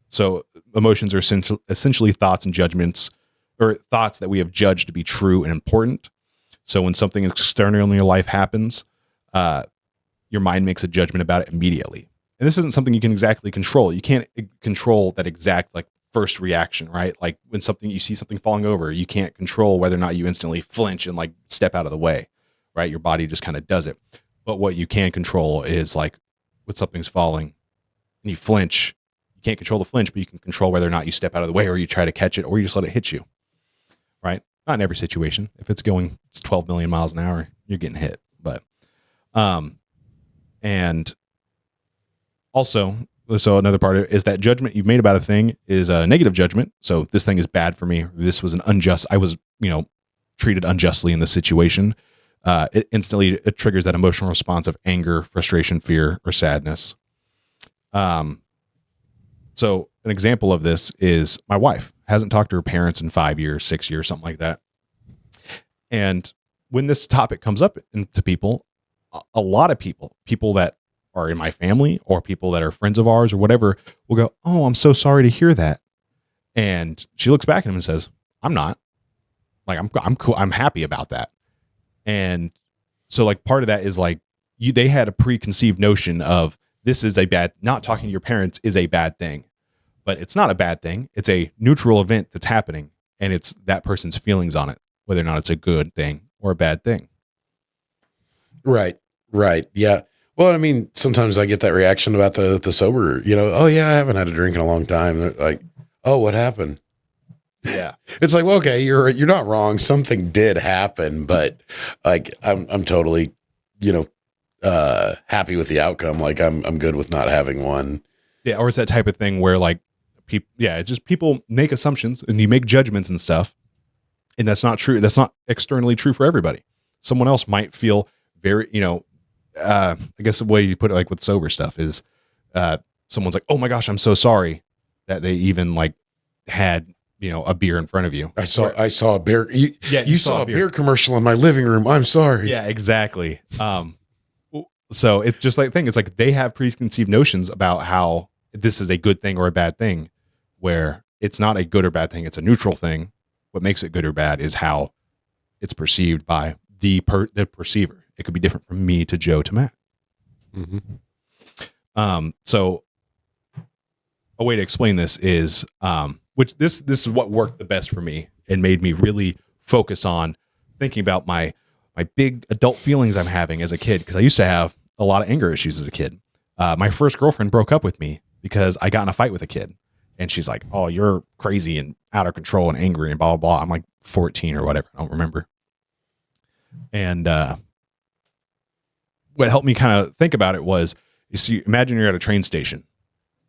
so emotions are essentially thoughts and judgments, or thoughts that we have judged to be true and important. So when something external in your life happens, your mind makes a judgment about it immediately. And this isn't something you can exactly control. You can't control that exact first reaction, right? Like when you see something falling over, you can't control whether or not you instantly flinch and step out of the way, right? Your body just kind of does it. But what you can control is when something's falling and you flinch, you can't control the flinch, but you can control whether or not you step out of the way, or you try to catch it, or you just let it hit you, right? Not in every situation. If it's 12 million miles an hour, you're getting hit. But, and also, so another part of it is that judgment you've made about a thing is a negative judgment. So this thing is bad for me. This was I was, treated unjustly in this situation. It instantly triggers that emotional response of anger, frustration, fear, or sadness. So an example of this is my wife hasn't talked to her parents in 5 years, 6 years, something like that. And when this topic comes up to people, a lot of people that are in my family or people that are friends of ours or whatever will go, "Oh, I'm so sorry to hear that." And she looks back at him and says, "I'm not. I'm cool. I'm happy about that." And so part of that is they had a preconceived notion of this is not talking to your parents is a bad thing, but it's not a bad thing. It's a neutral event that's happening, and it's that person's feelings on it, whether or not it's a good thing or a bad thing. Right. Yeah. Well, I mean, sometimes I get that reaction about the sober, oh yeah, I haven't had a drink in a long time. They're like, oh, what happened? Yeah. It's like, well, okay, you're not wrong. Something did happen, but like I'm totally, happy with the outcome. Like I'm good with not having one. Yeah. Or it's that type of thing where like people make assumptions and you make judgments and stuff. And that's not true. That's not externally true for everybody. Someone else might feel very, I guess the way you put it, like with sober stuff is, someone's like, oh my gosh, I'm so sorry that they even like had, a beer in front of you. I saw a beer. You saw a beer beer commercial in my living room. I'm sorry. Yeah, exactly. So it's just like thing. It's like they have preconceived notions about how this is a good thing or a bad thing, where it's not a good or bad thing. It's a neutral thing. What makes it good or bad is how it's perceived by the perceiver. It could be different from me to Joe to Matt. Mm-hmm. So a way to explain this is, which this is what worked the best for me and made me really focus on thinking about my big adult feelings I'm having as a kid. Cause I used to have a lot of anger issues as a kid. My first girlfriend broke up with me because I got in a fight with a kid and she's like, oh, you're crazy and out of control and angry and blah, blah, blah. I'm like 14 or whatever. I don't remember. And, what helped me kind of think about it was, you see, imagine you're at a train station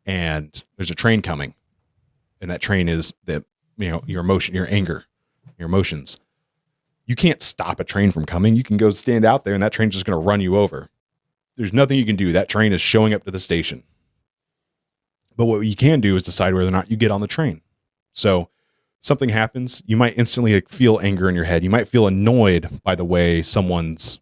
and there's a train coming and that train is your emotion, your anger, your emotions. You can't stop a train from coming. You can go stand out there and that train's just going to run you over. There's nothing you can do. That train is showing up to the station. But what you can do is decide whether or not you get on the train. So something happens, you might instantly feel anger in your head. You might feel annoyed by the way someone's,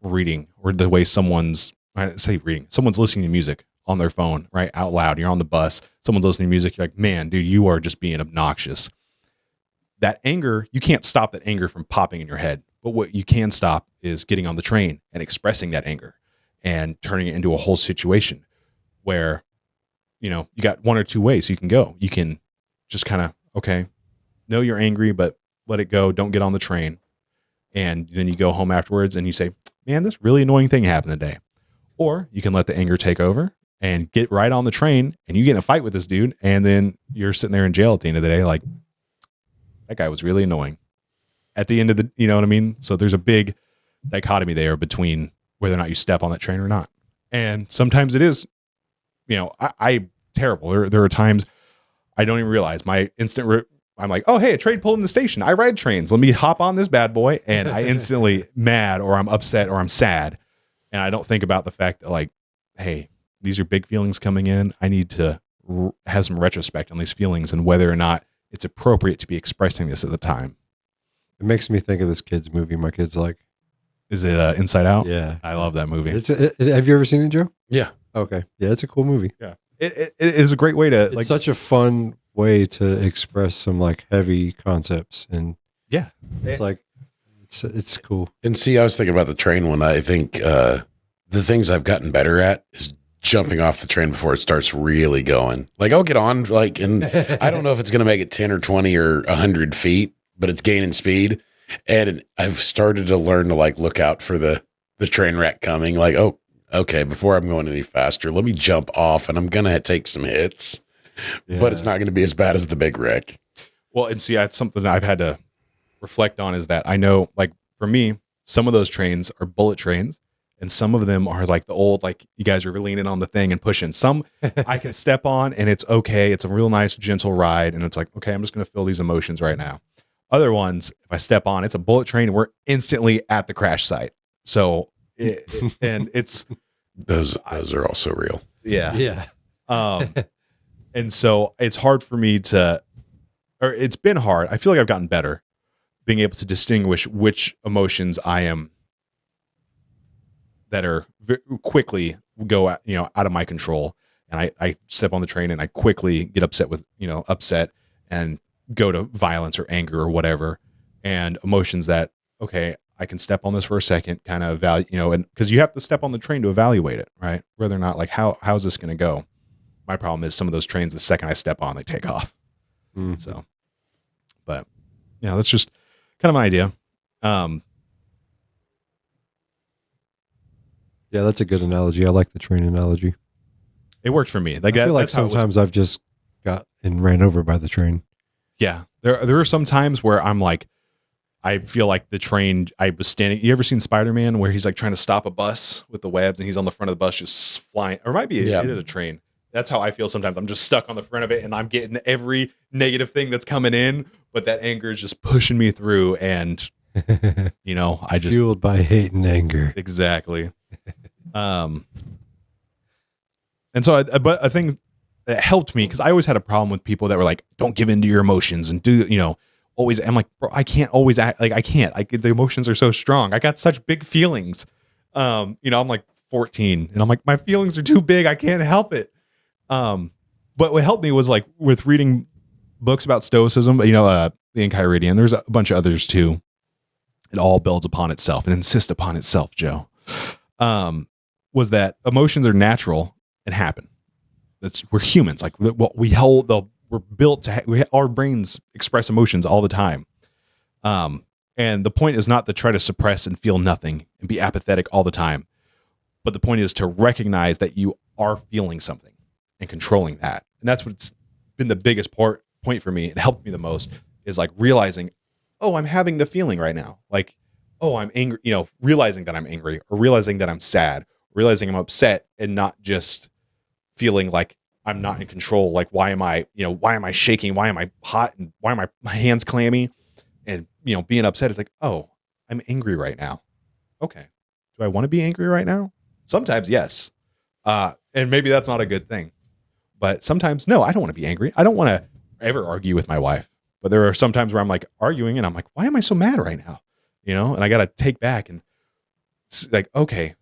reading, or the way someone's listening to music on their phone, right? Out loud. You're on the bus, someone's listening to music. You're like, man, dude, you are just being obnoxious. That anger, you can't stop that anger from popping in your head. But what you can stop is getting on the train and expressing that anger and turning it into a whole situation where, you got one or two ways you can go. You can just kind of, okay, know you're angry, but let it go. Don't get on the train. And then you go home afterwards and you say, man, this really annoying thing happened today. Or you can let the anger take over and get right on the train and you get in a fight with this dude. And then you're sitting there in jail at the end of the day. Like, that guy was really annoying at the end of the, you know what I mean? So there's a big dichotomy there between whether or not you step on that train or not. And sometimes it is, I terrible. There are times I don't even realize my instant, I'm like, oh, hey, a train pulled in the station. I ride trains. Let me hop on this bad boy. And I instantly mad or I'm upset or I'm sad. And I don't think about the fact that like, hey, these are big feelings coming in. I need to have some retrospect on these feelings and whether or not it's appropriate to be expressing this at the time. It makes me think of this kid's movie my kids like. Is it Inside Out? Yeah. I love that movie. Have you ever seen it, Joe? Yeah. Okay. Yeah, it's a cool movie. Yeah. It is a great way to It's such a fun way to express some like heavy concepts, and yeah, it's like it's cool. And see, I was thinking about the train one. I think the things I've gotten better at is jumping off the train before it starts really going. Like I'll get on, like, and I don't know if it's going to make it 10 or 20 or 100 feet, but it's gaining speed. And I've started to learn to like look out for the train wreck coming. Like, oh, okay, before I'm going any faster, let me jump off and I'm going to take some hits. Yeah. But it's not going to be as bad as the big wreck. Well, and see, that's something that I've had to reflect on is that I know, like, for me, some of those trains are bullet trains and some of them are like the old, like you guys are leaning on the thing and pushing. Some I can step on and it's okay. It's a real nice, gentle ride. And it's like, okay, I'm just going to feel these emotions right now. Other ones, if I step on, it's a bullet train and we're instantly at the crash site. So, and it's those are also real. Yeah. Yeah. And so it's hard for me it's been hard. I feel like I've gotten better being able to distinguish which emotions I am that are quickly go out of my control. And I step on the train and I quickly get upset and go to violence or anger or whatever. And emotions that, okay, I can step on this for a second, kind of evaluate, and because you have to step on the train to evaluate it, right? Whether or not like, how's this going to go? My problem is some of those trains, the second I step on, they take off. Mm. So, but that's just kind of my idea. Yeah, that's a good analogy. I like the train analogy. It worked for me. I feel like sometimes I've just got and ran over by the train. Yeah. There are some times where I'm like, I feel like the train I was standing. You ever seen Spider-Man where he's like trying to stop a bus with the webs and he's on the front of the bus just flying? Or it might be Yeah. it is a train. That's how I feel sometimes. I'm just stuck on the front of it and I'm getting every negative thing that's coming in, but that anger is just pushing me through. And I just fueled by hate and anger. exactly. And so, but I think that helped me because I always had a problem with people that were like, "Don't give in to your emotions and do always." I'm like, bro, I can't always act like I can't. The emotions are so strong. I got such big feelings. I'm like 14, and I'm like, my feelings are too big. I can't help it. But what helped me was like with reading books about Stoicism, the Enchiridion. There's a bunch of others too. It all builds upon itself and insists upon itself, Joe. Was that emotions are natural and happen. We're humans. Like what we hold, we're built to. Our brains express emotions all the time. And the point is not to try to suppress and feel nothing and be apathetic all the time, but the point is to recognize that you are feeling something and controlling that. And that's what's been the biggest point for me. It helped me the most is like realizing, oh, I'm having the feeling right now. Like, oh, I'm angry, realizing that I'm angry or realizing that I'm sad, realizing I'm upset and not just feeling like I'm not in control. Like, why am I shaking? Why am I hot? And why am my hands clammy? And, being upset. It's like, oh, I'm angry right now. Okay. Do I want to be angry right now? Sometimes, yes. And maybe that's not a good thing, but sometimes, no, I don't want to be angry. I don't want to ever argue with my wife, but there are some times where I'm like arguing and I'm like, why am I so mad right now? And I got to take back and it's like, okay,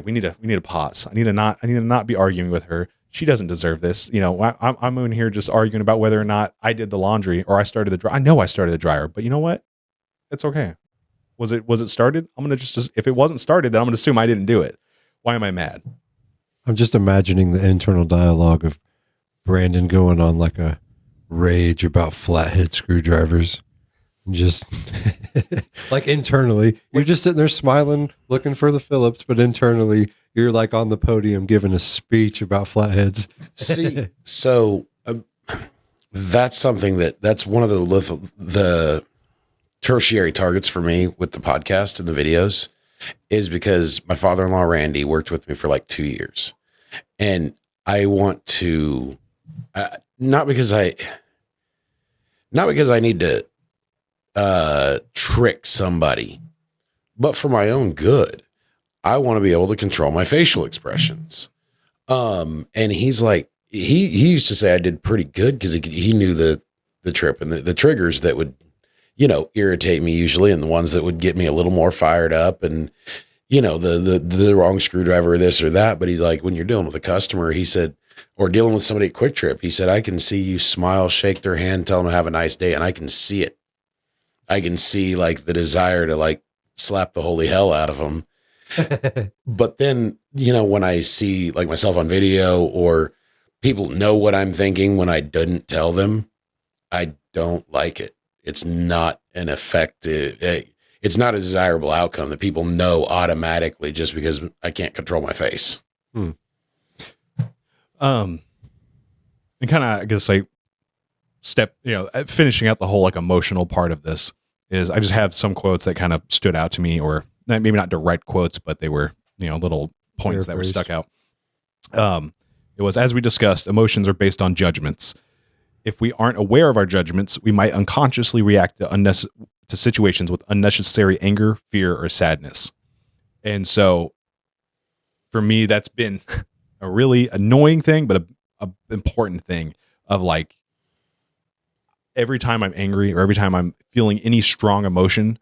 we need to pause. I need to not be arguing with her. She doesn't deserve this. I'm in here just arguing about whether or not I did the laundry or I started the dryer. I know I started the dryer, but you know what? It's okay. Was it started? I'm going to just, if it wasn't started, then I'm going to assume I didn't do it. Why am I mad? I'm just imagining the internal dialogue of Brandon going on like a rage about flathead screwdrivers. Just like internally, you're just sitting there smiling, looking for the Phillips, but internally you're like on the podium giving a speech about flatheads. See, so that's something that's one of the tertiary targets for me with the podcast and the videos is because my father-in-law, Randy, worked with me for like 2 years. And I want to, not because I need to trick somebody, but for my own good. I want to be able to control my facial expressions. And he's like, he used to say I did pretty good because he knew the trip and the triggers that would, irritate me usually, and the ones that would get me a little more fired up, and the wrong screwdriver or this or that. But he's like, when you're dealing with a customer, he said, or dealing with somebody at Quick Trip, he said, I can see you smile, shake their hand, tell them to have a nice day, and I can see it. I can see like the desire to like slap the holy hell out of them. But then, when I see like myself on video or people know what I'm thinking when I didn't tell them, I don't like it. It's not an effective, it's not a desirable outcome that people know automatically just because I can't control my face. And kind of, I guess, like finishing out the whole like emotional part of this is I just have some quotes that kind of stood out to me, or maybe not direct quotes, but they were, little points that were stuck out. It was, as we discussed, emotions are based on judgments. If we aren't aware of our judgments, we might unconsciously react to situations with unnecessary anger, fear, or sadness. And so for me, that's been a really annoying thing, but a important thing of like, every time I'm angry or every time I'm feeling any strong emotion,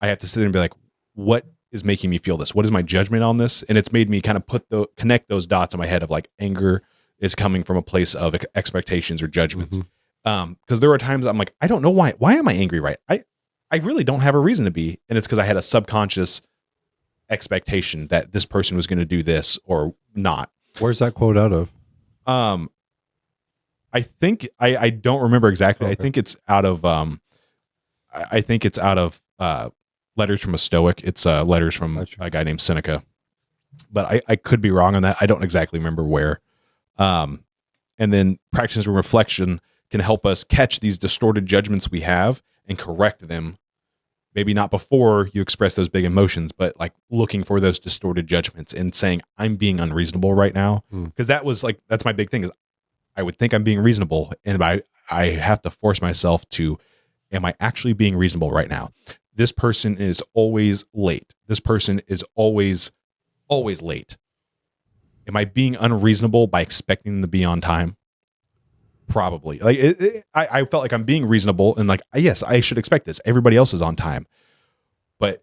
I have to sit there and be like, what is making me feel this? What is my judgment on this? And it's made me kind of connect those dots in my head of like, anger is coming from a place of expectations or judgments. Mm-hmm. Because there are times I'm like, I don't know why am I angry? Right. I really don't have a reason to be. And it's because I had a subconscious expectation that this person was going to do this or not. Where's that quote out of? I think I don't remember exactly. Okay. I think it's out of Letters from a Stoic. It's letters from a guy named Seneca, but I could be wrong on that. I don't exactly remember where. And then practicing reflection can help us catch these distorted judgments we have and correct them. Maybe not before you express those big emotions, but like looking for those distorted judgments and saying, I'm being unreasonable right now. Because that's my big thing is I would think I'm being reasonable. And I have to force myself to, am I actually being reasonable right now? This person is always late. This person is always late. Am I being unreasonable by expecting them to be on time? Probably. Like I felt like I'm being reasonable and like, yes, I should expect this. Everybody else is on time. But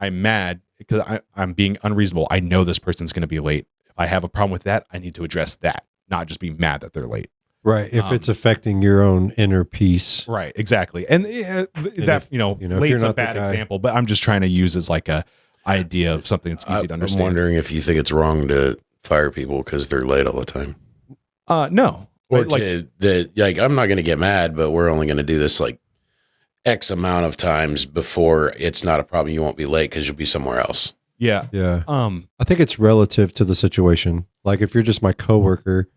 I'm mad because I'm being unreasonable. I know this person's going to be late. If I have a problem with that, I need to address that, not just be mad that they're late. Right. If it's affecting your own inner peace. Right. Exactly. And that, late's a bad example, but I'm just trying to use as like a idea of something that's easy to understand. I'm wondering if you think it's wrong to fire people because they're late all the time. No. Or I'm not going to get mad, but we're only going to do this like X amount of times before it's not a problem. You won't be late because you'll be somewhere else. Yeah. Yeah. I think it's relative to the situation. Like if you're just my coworker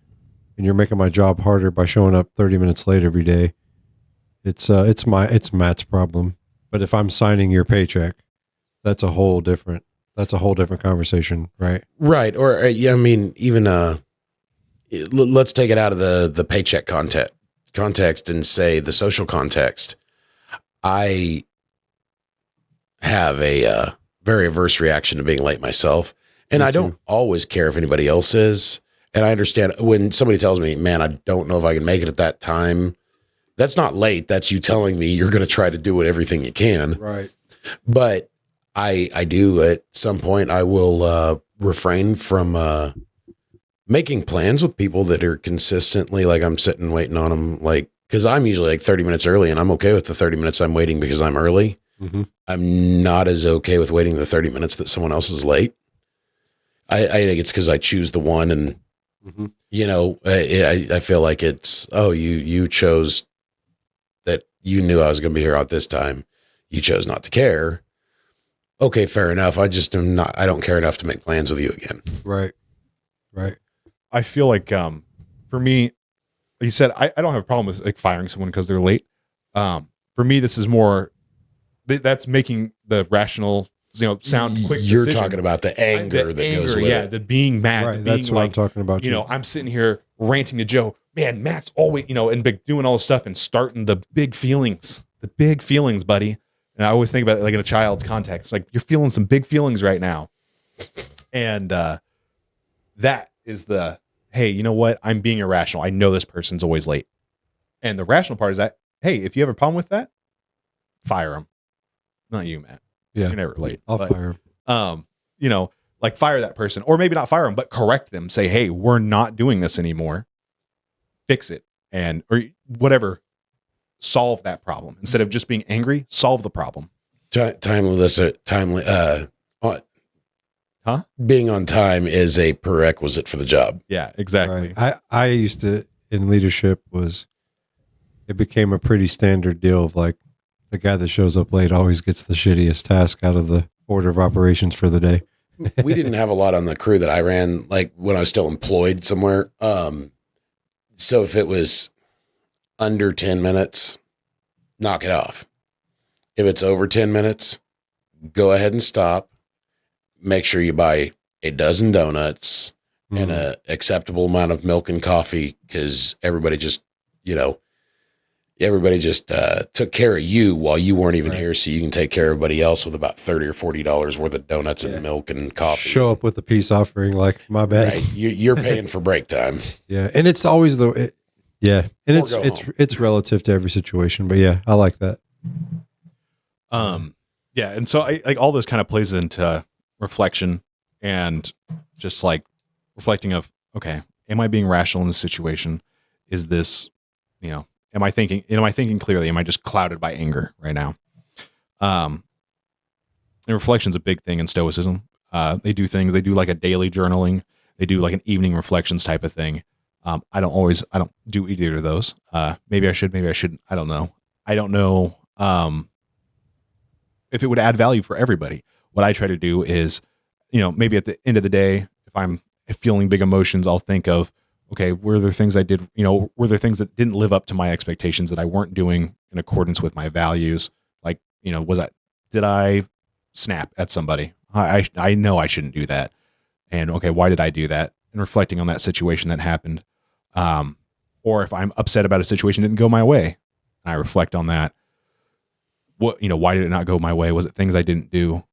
and you're making my job harder by showing up 30 minutes late every day, it's Matt's problem. But if I'm signing your paycheck, that's a whole different conversation, right? Right. Or even let's take it out of the paycheck context and say the social context. I have a very averse reaction to being late myself, and I don't always care if anybody else is. And I understand when somebody tells me, man, I don't know if I can make it at that time. That's not late. That's you telling me you're going to try to do everything you can. Right. But I do at some point, I will refrain from making plans with people that are consistently like I'm sitting waiting on them. Like, cause I'm usually like 30 minutes early and I'm okay with the 30 minutes I'm waiting because I'm early. Mm-hmm. I'm not as okay with waiting the 30 minutes that someone else is late. I think it's cause I choose the one and, I feel like it's, you chose that you knew I was going to be here at this time. You chose not to care. Okay, fair enough. I don't care enough to make plans with you again. Right. Right. I feel like, for me, like you said, I don't have a problem with like firing someone because they're late. For me, this is more, that's making the rational, sound quick. You're decision. talking about the anger goes with it. The being mad. Right, the that's being what I'm talking about. I'm sitting here ranting to Joe, man, Matt's always, and doing all this stuff and starting the big feelings, buddy. And I always think about it like in a child's context, like you're feeling some big feelings right now. And that is hey, you know what? I'm being irrational. I know this person's always late. And the rational part is that, hey, if you have a problem with that, fire them. Not you, Matt. Yeah. You're never late. I'll fire him. Like fire that person, or maybe not fire them, but correct them. Say, hey, we're not doing this anymore. Fix it. Or whatever. Solve that problem. Instead of just being angry, solve the problem. Being on time is a prerequisite for the job. Yeah, exactly. Right. I used to, in leadership, it became a pretty standard deal of like the guy that shows up late always gets the shittiest task out of the order of operations for the day. We didn't have a lot on the crew that I ran, like when I was still employed somewhere. So if it was under 10 minutes, knock it off. If it's over 10 minutes, go ahead and stop. Make sure you buy a dozen donuts and an acceptable amount of milk and coffee because everybody just took care of you while you weren't even here, so you can take care of everybody else with about $30 or $40 worth of donuts and milk and coffee. Show up with a peace offering, like my bad. Right, you're paying for break time. Yeah, and it's always and it's relative to every situation. But yeah, I like that. Yeah, and so I like all this kind of plays into reflection and just like reflecting of, okay, am I being rational in this situation? Is this, am I thinking clearly? Am I just clouded by anger right now? And reflection's a big thing in Stoicism. They do like a daily journaling. They do like an evening reflections type of thing. I don't do either of those. Maybe I should, maybe I shouldn't. I don't know. If it would add value for everybody. What I try to do is, maybe at the end of the day, if I'm feeling big emotions, I'll think of, okay, were there things I did, were there things that didn't live up to my expectations that I weren't doing in accordance with my values? Like, did I snap at somebody? I know I shouldn't do that. And okay, why did I do that? And reflecting on that situation that happened. Or if I'm upset about a situation that didn't go my way, and I reflect on that. Why did it not go my way? Was it things I didn't do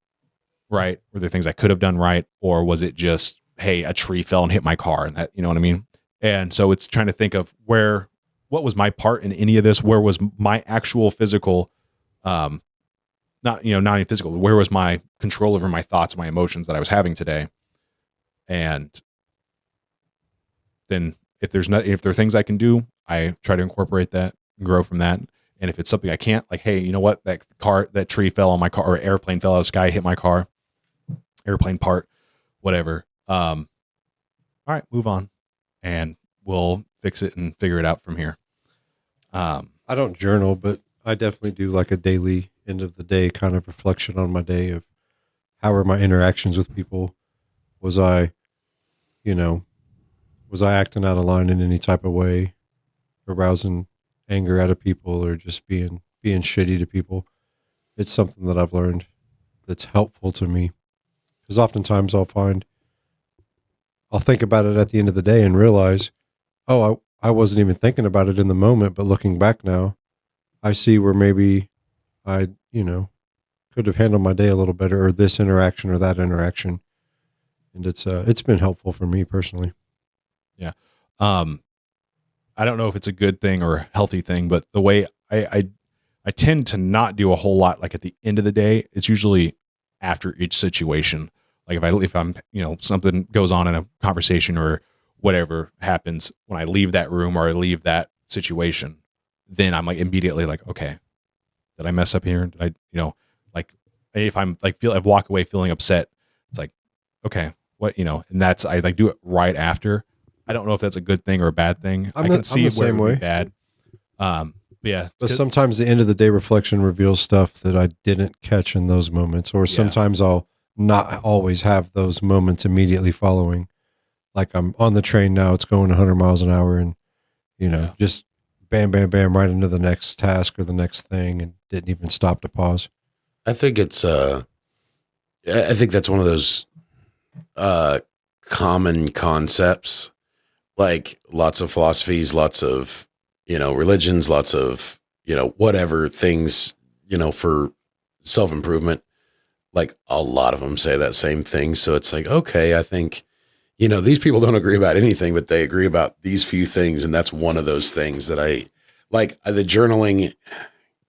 right? Were there things I could have done right? Or was it just, hey, a tree fell and hit my car, and that, you know what I mean? And so it's trying to think of what was my part in any of this? Where was my actual physical, not even physical, where was my control over my thoughts, my emotions that I was having today? And then if there are things I can do, I try to incorporate that and grow from that. And if it's something I can't, like, hey, you know what? That tree fell on my car, or airplane fell out of the sky, hit my car, airplane part, whatever. All right, move on, and we'll fix it and figure it out from here. I don't journal, but I definitely do like a daily end of the day kind of reflection on my day of how were my interactions with people. Was I acting out of line in any type of way, arousing anger out of people, or just being shitty to people? It's something that I've learned that's helpful to me, because oftentimes I'll think about it at the end of the day and realize, oh, I wasn't even thinking about it in the moment, but looking back now, I see where maybe I, could have handled my day a little better, or this interaction or that interaction. And it's been helpful for me personally. Yeah. I don't know if it's a good thing or a healthy thing, but the way I tend to not do a whole lot, like at the end of the day, it's usually after each situation. Like if I'm, something goes on in a conversation or whatever happens, when I leave that room or I leave that situation, then I'm like immediately like, okay, did I mess up here? Did I, like if I'm like I walk away feeling upset, it's like, okay, what, and that's, I like do it right after. I don't know if that's a good thing or a bad thing. I can see where it would be bad. Yeah. But sometimes the end of the day reflection reveals stuff that I didn't catch in those moments, or sometimes I'll not always have those moments immediately following. Like I'm on the train now, it's going 100 miles an hour, and just bam, bam, bam, right into the next task or the next thing, and didn't even stop to pause. I think it's I think that's one of those common concepts, like lots of philosophies, lots of religions, lots of whatever things for self-improvement. Like a lot of them say that same thing. So it's like, okay, I think these people don't agree about anything, but they agree about these few things, and that's one of those things that I like. The journaling,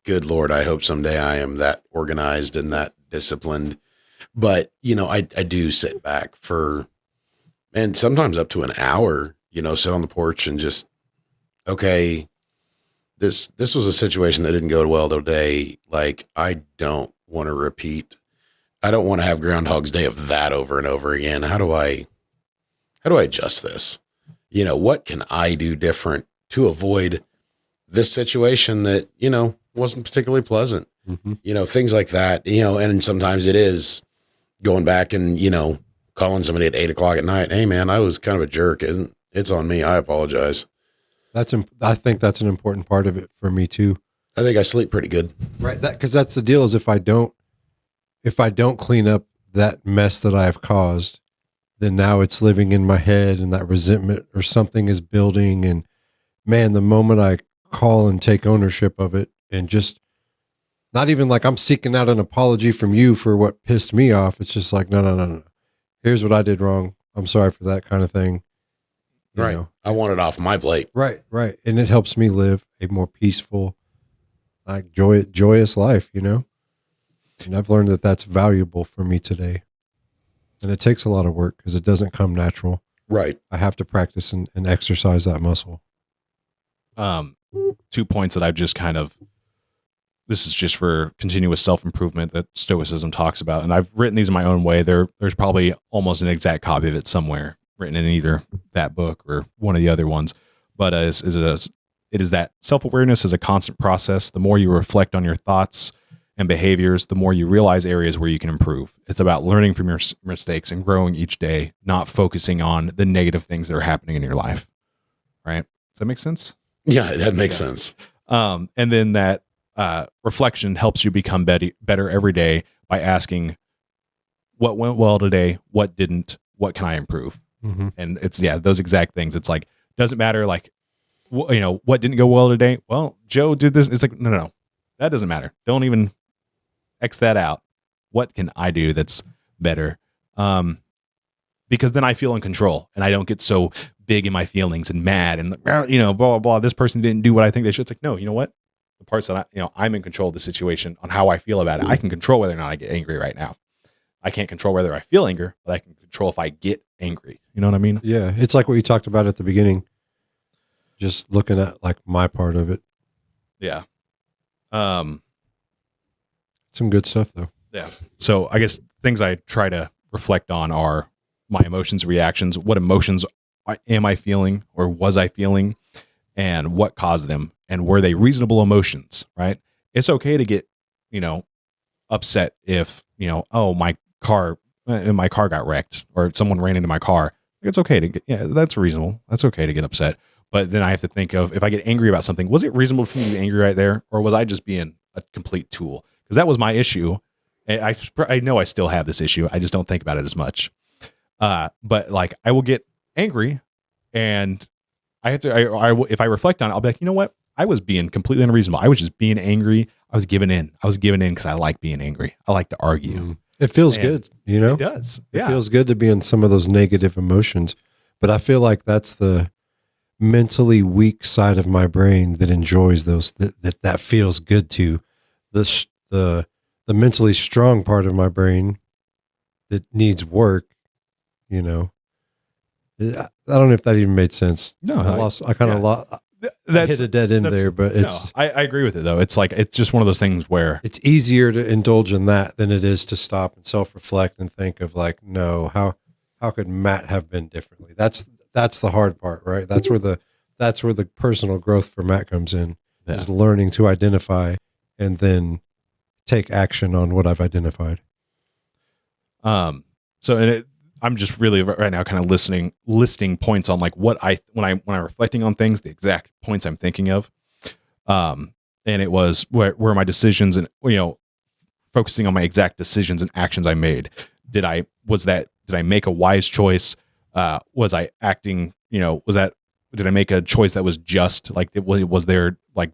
good Lord, I hope someday I am that organized and that disciplined. But, I do sit back for, and sometimes up to an hour, sit on the porch and just, okay, this was a situation that didn't go well today. Like, I don't want to repeat. I don't want to have Groundhog's Day of that over and over again. How do I adjust this? What can I do different to avoid this situation that, wasn't particularly pleasant? Mm-hmm. Things like that, and sometimes it is going back and, calling somebody at 8 o'clock at night. Hey man, I was kind of a jerk and it's on me. I apologize. I think that's an important part of it for me too. I think I sleep pretty good. Right. Cause that's the deal, is if I don't clean up that mess that I've caused, then now it's living in my head, and that resentment or something is building. And man, the moment I call and take ownership of it, and just not even like I'm seeking out an apology from you for what pissed me off. It's just like, no. Here's what I did wrong. I'm sorry for that kind of thing. Right. I want it off my plate. Right. And it helps me live a more peaceful, like joyous life, And I've learned that that's valuable for me today. And it takes a lot of work because it doesn't come natural. Right. I have to practice and exercise that muscle. 2 points that I've just this is just for continuous self-improvement that Stoicism talks about. And I've written these in my own way. There's probably almost an exact copy of it somewhere written in either that book or one of the other ones. But it is that self-awareness is a constant process. The more you reflect on your thoughts and behaviors, the more you realize areas where you can improve. It's about learning from your mistakes and growing each day, not focusing on the negative things that are happening in your life. right? Does that make sense? Yeah, that makes sense. And then that reflection helps you become better every day by asking what went well today, what didn't, what can I improve? Mm-hmm. And it's those exact things. It's like, doesn't matter like what didn't go well today. Well, Joe did this. It's like, no, that doesn't matter. Don't even X that out. What can I do that's better? Because then I feel in control and I don't get so big in my feelings and mad and blah, blah, blah. This person didn't do what I think they should. It's like, no, you know what? The parts that I'm in control of the situation on how I feel about it. I can control whether or not I get angry right now. I can't control whether I feel anger, but I can control if I get angry. You know what I mean? Yeah. It's like what you talked about at the beginning. Just looking at like my part of it. Yeah. Some good stuff though. Yeah. So I guess things I try to reflect on are my emotions, reactions. What emotions am I feeling or was I feeling, and what caused them, and were they reasonable emotions? Right. It's okay to get, upset if oh, my car got wrecked or someone ran into my car. It's okay to get, that's reasonable. That's okay to get upset. But then I have to think of, if I get angry about something, was it reasonable for me to be angry right there, or was I just being a complete tool? Because that was my issue. And I know I still have this issue. I just don't think about it as much. But like I will get angry, and I have to. If I reflect on it, I'll be like, you know what? I was being completely unreasonable. I was just being angry. I was giving in. Because I like being angry. I like to argue. Mm. It feels good, It does. It feels good to be in some of those negative emotions. But I feel like that's the mentally weak side of my brain that enjoys those, that feels good to. The mentally strong part of my brain that needs work, I don't know if that even made sense. No, I kind of lost. I hit a dead end there, but I agree with it though. It's like, it's just one of those things where it's easier to indulge in that than it is to stop and self-reflect and think of like, no, how could Matt have been differently? That's the hard part, right? That's where the personal growth for Matt comes in, is learning to identify and then take action on what I've identified. I'm just really right now kind of listing points on like when I'm reflecting on things, the exact points I'm thinking of. And it was where my decisions and, focusing on my exact decisions and actions I made. Did I make a wise choice? Was I acting, did I make a choice that was just, like, was it like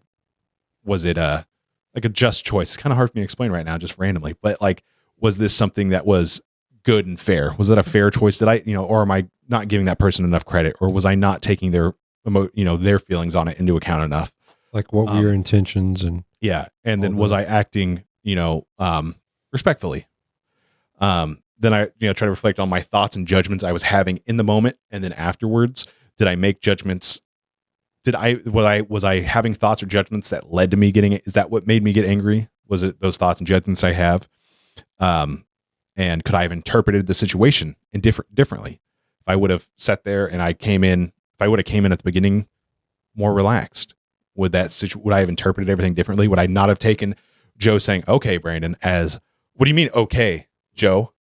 a just choice? It's kind of hard for me to explain right now, just randomly, but like, was this something that was good and fair? Was that a fair choice? Did I, or am I not giving that person enough credit, or was I not taking their their feelings on it into account enough? Like, what were your intentions? And then was I acting, respectfully? Then I, try to reflect on my thoughts and judgments I was having in the moment, and then afterwards, did I make judgments? Was I having thoughts or judgments that led to me getting it? Is that what made me get angry? Was it those thoughts and judgments I have? And could I have interpreted the situation differently? If I would have sat there and if I would have came in at the beginning more relaxed, would I have interpreted everything differently? Would I not have taken Joe saying, "Okay, Brandon," as, "What do you mean, okay, Joe?"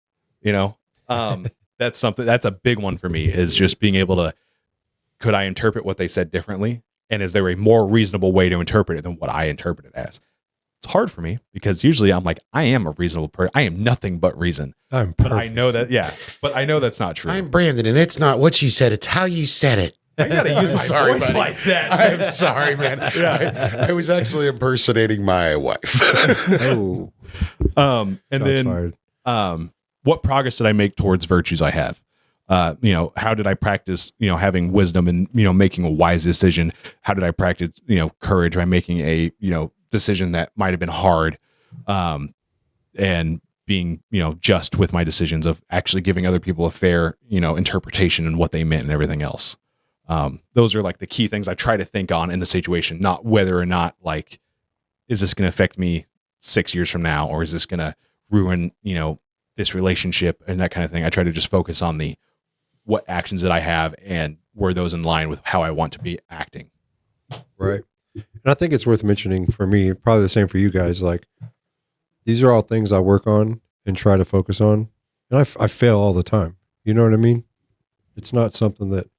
That's a big one for me, is just being able to, could I interpret what they said differently? And is there a more reasonable way to interpret it than what I interpret it as? It's hard for me because usually I'm like, I am a reasonable person. I am nothing but reason. But I know that, but I know that's not true. I'm Brandon, and it's not what you said, it's how you said it. I gotta use my voice buddy. like that. I'm sorry, man. I was actually impersonating my wife. oh, and then what progress did I make towards virtues I have? How did I practice, having wisdom and, making a wise decision? How did I practice, courage by making a, decision that might have been hard, and being, just with my decisions of actually giving other people a fair, interpretation and what they meant and everything else. Those are like the key things I try to think on in the situation, not whether or not, like, is this going to affect me 6 years from now, or is this going to ruin, this relationship and that kind of thing. I try to just focus on what actions that I have and were those in line with how I want to be acting. Right. And I think it's worth mentioning for me, probably the same for you guys. Like, these are all things I work on and try to focus on. And I fail all the time. You know what I mean? It's not something that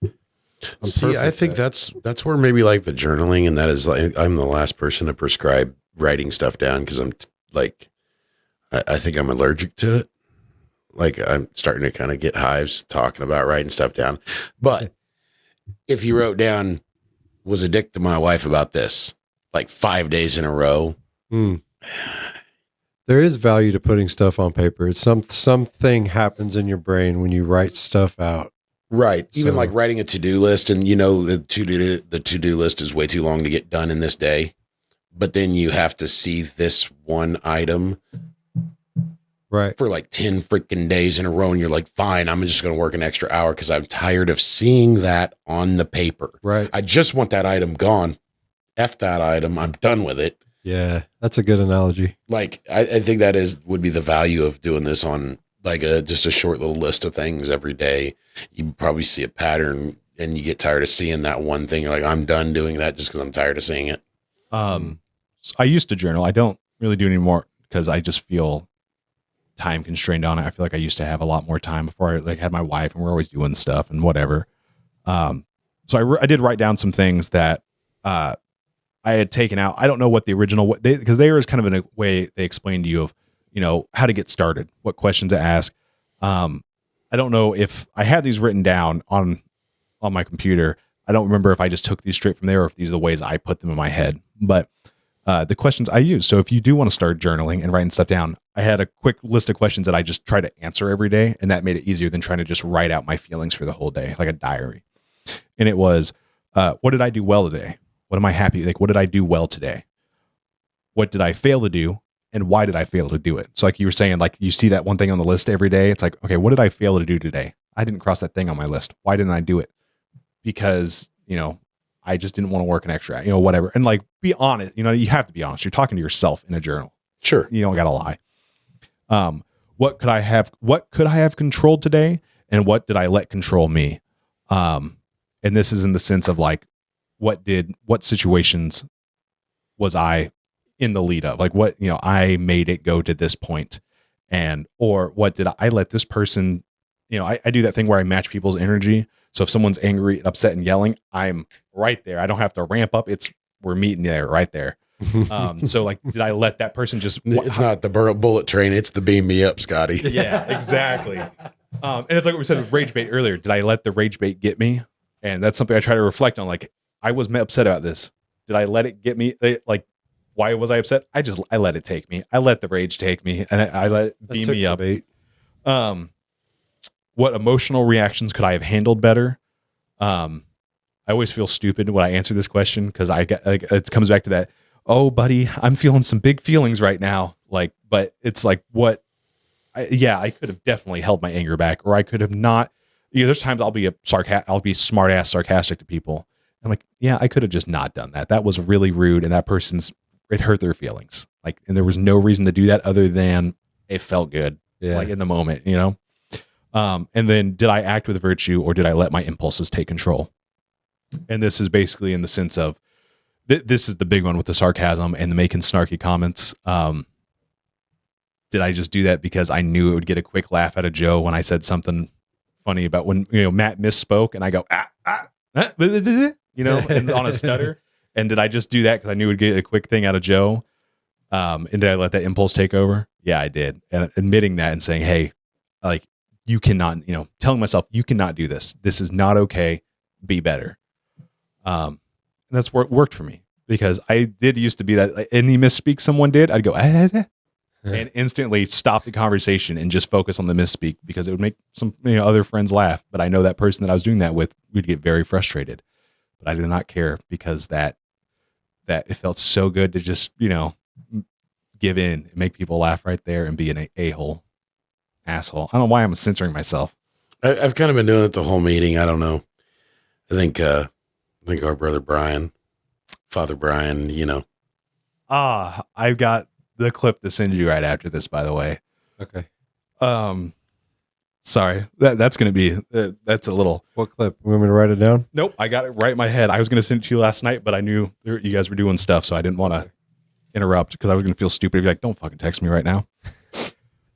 See, I think that's where maybe like the journaling, and that is like I'm the last person to prescribe writing stuff down because I'm like I think I'm allergic to it. Like I'm starting to kind of get hives talking about writing stuff down. But if you wrote down, was a dick to my wife about this, like 5 days in a row. There is value to putting stuff on paper. It's something happens in your brain when you write stuff out. Right. Even So- like writing a to-do list, and you know the to-do list is way too long to get done in this day. But then you have to see this one item Right. for like 10 freaking days in a row, and you're like, fine, I'm just going to work an extra hour because I'm tired of seeing that on the paper. Right. I just want that item gone. F that item. I'm done with it. Yeah. That's a good analogy. Like, I think that would be the value of doing this on like just a short little list of things every day. You probably see a pattern and you get tired of seeing that one thing. You're like, I'm done doing that just because I'm tired of seeing it. I used to journal. I don't really do it anymore because I just feel time constrained on it. I feel like I used to have a lot more time before I like had my wife, and we're always doing stuff and whatever. So I did write down some things that I had taken out. I don't know what the original because they were kind of in a way they explained to you of how to get started, what questions to ask. I don't know if I had these written down on my computer. I don't remember if I just took these straight from there or if these are the ways I put them in my head. But the questions I use. So if you do want to start journaling and writing stuff down, I had a quick list of questions that I just try to answer every day. And that made it easier than trying to just write out my feelings for the whole day, like a diary. And it was, what did I do well today? What am I happy? Like, what did I do well today? What did I fail to do? And why did I fail to do it? So like you were saying, like you see that one thing on the list every day. It's like, okay, what did I fail to do today? I didn't cross that thing on my list. Why didn't I do it? Because, I just didn't want to work an extra, whatever. And like, be honest, you have to be honest. You're talking to yourself in a journal. Sure. You don't got to lie. What could I have controlled today? And what did I let control me? And this is in the sense of like, what situations was I in the lead of? Like what, I made it go to this point, or what did I let this person, I do that thing where I match people's energy. So if someone's angry, upset, and yelling, I'm right there. I don't have to ramp up. We're meeting there, right there. So like, did I let that person just? It's not the bullet train. It's the beam me up, Scotty. Yeah, exactly. And it's like what we said with rage bait earlier. Did I let the rage bait get me? And that's something I try to reflect on. Like, I was upset about this. Did I let it get me? Like, why was I upset? I let it take me. I let the rage take me, and I let it beam me up. What emotional reactions could I have handled better? I always feel stupid when I answer this question because it comes back to that. Oh, buddy, I'm feeling some big feelings right now. Like, but it's like I could have definitely held my anger back, or I could have not. There's times I'll be smart ass sarcastic to people. I'm like, yeah, I could have just not done that. That was really rude, and it hurt their feelings. Like, and there was no reason to do that other than it felt good, like in the moment, And then did I act with virtue, or did I let my impulses take control? And this is basically in the sense of, this is the big one with the sarcasm and the making snarky comments. Did I just do that because I knew it would get a quick laugh out of Joe when I said something funny about when, Matt misspoke and I go, and on a stutter. And did I just do that because I knew it would get a quick thing out of Joe? And did I let that impulse take over? Yeah, I did. And admitting that and saying, hey, like, you cannot, telling myself, you cannot do this. This is not okay. Be better. And that's what worked for me, because I did used to be that any misspeak someone did, I'd go, and instantly stop the conversation and just focus on the misspeak, because it would make some other friends laugh. But I know that person that I was doing that with would get very frustrated. But I did not care, because that it felt so good to just, give in and make people laugh right there and be an a-hole. Asshole. I don't know why I'm censoring myself. I've kind of been doing it the whole meeting. I don't know. I think our brother Brian, Father Brian, I've got the clip to send you right after this, by the way. Okay. Sorry. That's going to be, that's a little. What clip? You want me to write it down? Nope. I got it right in my head. I was going to send it to you last night, but I knew you guys were doing stuff, so I didn't want to interrupt, because I was going to feel stupid. I'd be like, don't fucking text me right now.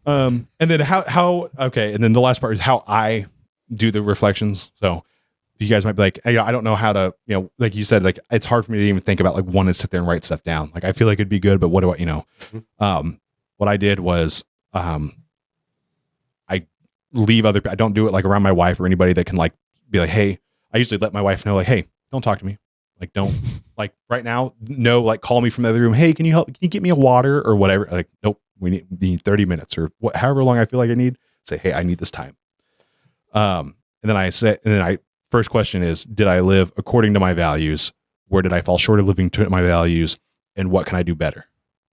And then how, okay. And then the last part is how I do the reflections. So you guys might be like, hey, I don't know how to, like you said, like it's hard for me to even think about like wanting to sit there and write stuff down. Like I feel like it'd be good, but what do I, what I did was, I leave I don't do it like around my wife or anybody that can like be like, hey, I usually let my wife know like, hey, don't talk to me. Like, don't like right now, no, like call me from the other room. Hey, can you help? Can you get me a water or whatever? Like, nope, we need 30 minutes or however long I feel like I need. Say, hey, I need this time. And then first question is, did I live according to my values? Where did I fall short of living to my values? And what can I do better?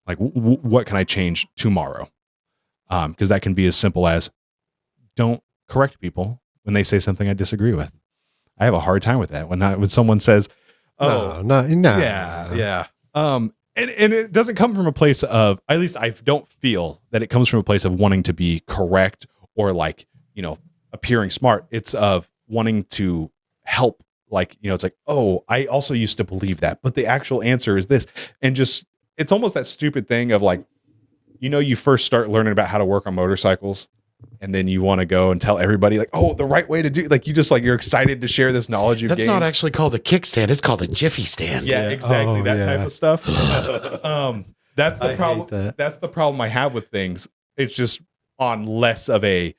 Like, what can I change tomorrow? Because that can be as simple as don't correct people when they say something I disagree with. I have a hard time with that when someone says, "Oh, no. yeah." And it doesn't come from a place of, at least I don't feel that it comes from a place of wanting to be correct or like, appearing smart. It's of wanting to help. Like, it's like, oh, I also used to believe that, but the actual answer is this. And just, it's almost that stupid thing of like, you first start learning about how to work on motorcycles and then you want to go and tell everybody like, oh, the right way to do, like, you're excited to share this knowledge you've That's gained. not actually called a kickstand. It's called a jiffy stand. Yeah, exactly. That type of stuff. That's the I problem. hate that. That's the problem I have with things. It's just on less of a,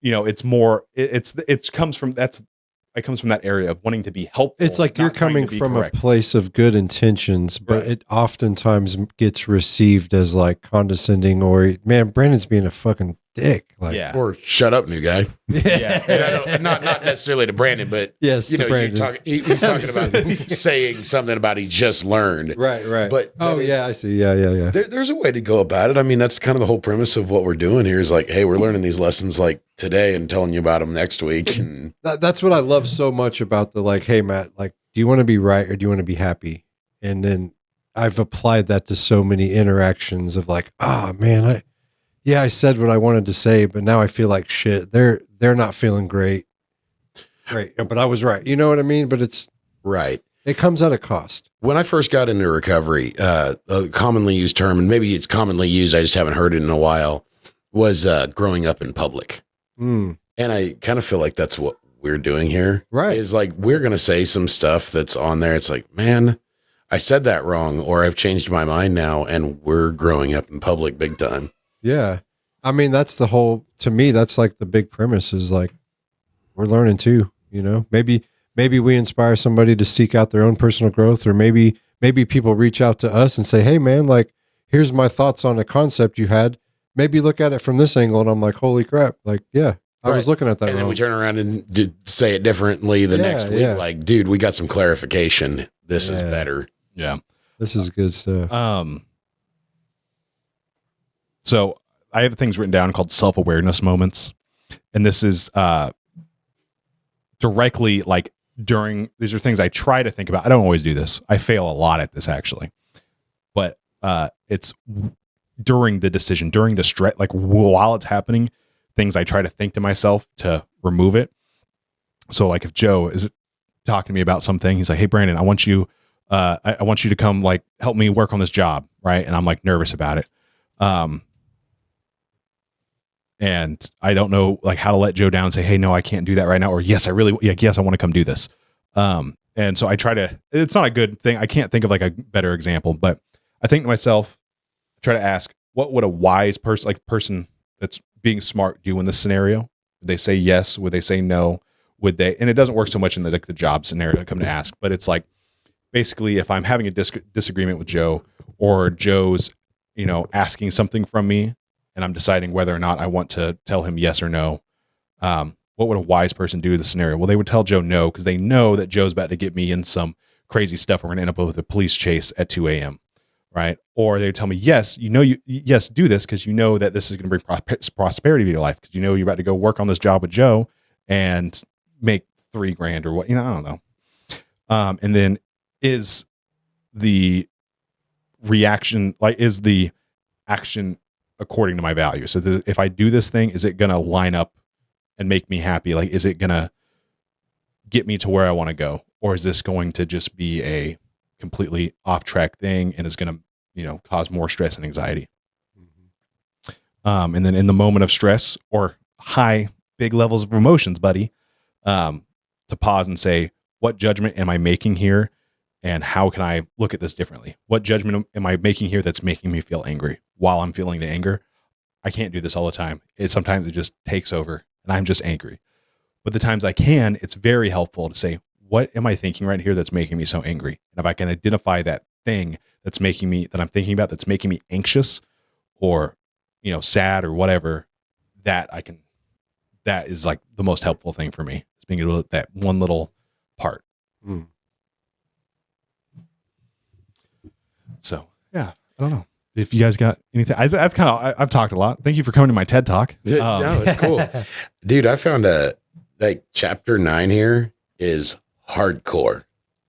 it's more, it comes from that area of wanting to be helpful. It's like you're not trying coming to be from correct. a place of good intentions, but Right. it oftentimes gets received as like condescending or, man, Brandon's being a fucking dick. Like, Yeah. Or shut up, new guy. Yeah. And I don't, not necessarily to Brandon, but yes, you to know, Brandon. he's talking about saying something about he just learned. Right. But Oh, yeah, I see. Yeah. There's a way to go about it. I mean, that's kind of the whole premise of what we're doing here is like, hey, we're learning these lessons like today and telling you about them next week. And That's what I love so much about the like, hey, Matt, like, do you want to be right or do you want to be happy? And then I've applied that to so many interactions of like, oh, man, I said what I wanted to say, but now I feel like shit. They're not feeling great. Great. But I was right. You know what I mean? But right. it comes at a cost. When I first got into recovery, a commonly used term, and maybe it's commonly used, I just haven't heard it in a while, was growing up in public. Mm. And I kind of feel like that's what we're doing here. Right. Is like, we're going to say some stuff that's on there. It's like, man, I said that wrong, or I've changed my mind now, and we're growing up in public big time. Yeah. I mean, to me, that's like the big premise is like, we're learning too, maybe we inspire somebody to seek out their own personal growth, or maybe people reach out to us and say, hey man, like, here's my thoughts on a concept you had. Maybe look at it from this angle. And I'm like, holy crap. Like, yeah, I was looking at that. And then wrong. we turn around and say it differently the next week. Yeah. Like, dude, we got some clarification. This is better. Yeah. This is good stuff. So I have things written down called self-awareness moments. And this is directly like these are things I try to think about. I don't always do this. I fail a lot at this actually. But it's during the decision, during the stress, like while it's happening, things I try to think to myself to remove it. So like if Joe is talking to me about something, he's like, hey Brandon, I want you to come like help me work on this job. Right. And I'm like nervous about it. And I don't know like how to let Joe down and say, hey, no, I can't do that right now. Or yes, I want to come do this. And so I try to, it's not a good thing. I can't think of like a better example, but I think to myself, try to ask, what would a wise person that's being smart do in this scenario? Would they say yes? Would they say no? Would they, and it doesn't work so much in the job scenario I come to ask, but it's like, basically if I'm having a disagreement with Joe, or Joe's, asking something from me, and I'm deciding whether or not I want to tell him yes or no, what would a wise person do in the scenario? Well, they would tell Joe no, because they know that Joe's about to get me in some crazy stuff. We're going to end up with a police chase at 2 a.m. Right? Or they would tell me, yes, yes, do this, because you know that this is going to bring prosperity to your life, because you're about to go work on this job with Joe and make $3,000 or what, I don't know. And then is the reaction, like, is the action according to my values? So if I do this thing, is it going to line up and make me happy? Like, is it going to get me to where I want to go? Or is this going to just be a completely off track thing and is going to, cause more stress and anxiety? And then in the moment of stress or big levels of emotions, buddy, to pause and say, what judgment am I making here? And how can I look at this differently? What judgment am I making here that's making me feel angry while I'm feeling the anger? I can't do this all the time. Sometimes it just takes over and I'm just angry. But the times I can, it's very helpful to say, what am I thinking right here that's making me so angry? And if I can identify that thing that I'm thinking about, that's making me anxious or, sad or whatever, that is like the most helpful thing for me. It's being able to, that one little part. Mm. So yeah, I don't know if you guys got anything. I've talked a lot. Thank you for coming to my TED Talk. No, it's cool. Dude, I found chapter 9 here is hardcore.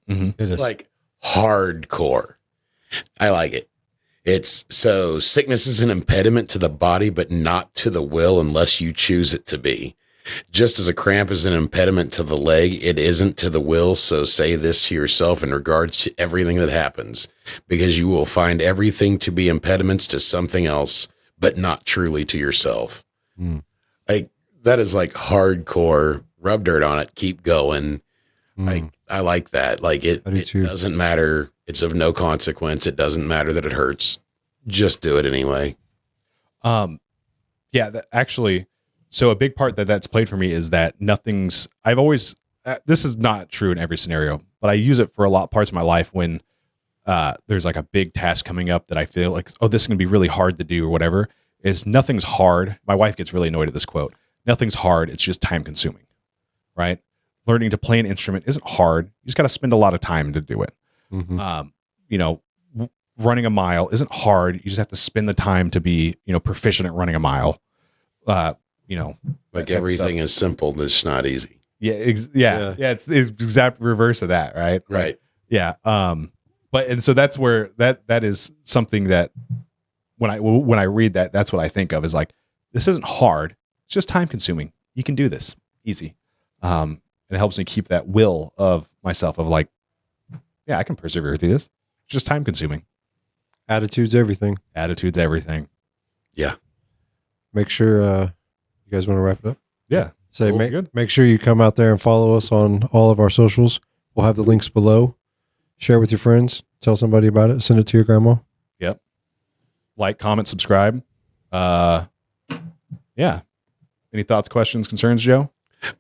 Mm-hmm. It is. Like hardcore. I like it. It's so sickness is an impediment to the body, but not to the will unless you choose it to be. Just as a cramp is an impediment to the leg, it isn't to the will. So say this to yourself in regards to everything that happens, because you will find everything to be impediments to something else, but not truly to yourself. Mm. Like that is like hardcore. Rub dirt on it. Keep going. Mm. I like that. Like it doesn't matter. It's of no consequence. It doesn't matter that it hurts. Just do it anyway. Yeah, actually, so a big part that's played for me is that I've always, this is not true in every scenario, but I use it for a lot parts of my life when there's like a big task coming up that I feel like, oh, this is going to be really hard to do or whatever, is nothing's hard. My wife gets really annoyed at this quote. Nothing's hard. It's just time consuming, right? Learning to play an instrument isn't hard. You just got to spend a lot of time to do it. Mm-hmm. Running a mile isn't hard. You just have to spend the time to be, proficient at running a mile. Like everything is simple, but it's not easy. Yeah. It's the exact reverse of that. Right. Right. Yeah. And so that's where that is something that when I read that, that's what I think of is like, this isn't hard. It's just time consuming. You can do this easy. It helps me keep that will of myself of like, yeah, I can persevere through this. It's just time consuming. Attitude's everything. Attitude's everything. Yeah. Make sure you guys want to wrap it up. Yeah. Say Cool. make sure you come out there and follow us on all of our socials. We'll have the links below. Share with your friends. Tell somebody about it. Send it to your grandma. Yep. Like, comment, subscribe. Yeah. Any thoughts, questions, concerns, Joe?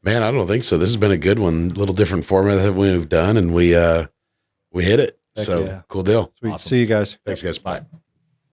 Man, I don't think so. This has been a good one. A little different format that we've done, and we hit it. Heck So yeah. cool deal. Sweet. Awesome. See you guys. Thanks, guys. Bye.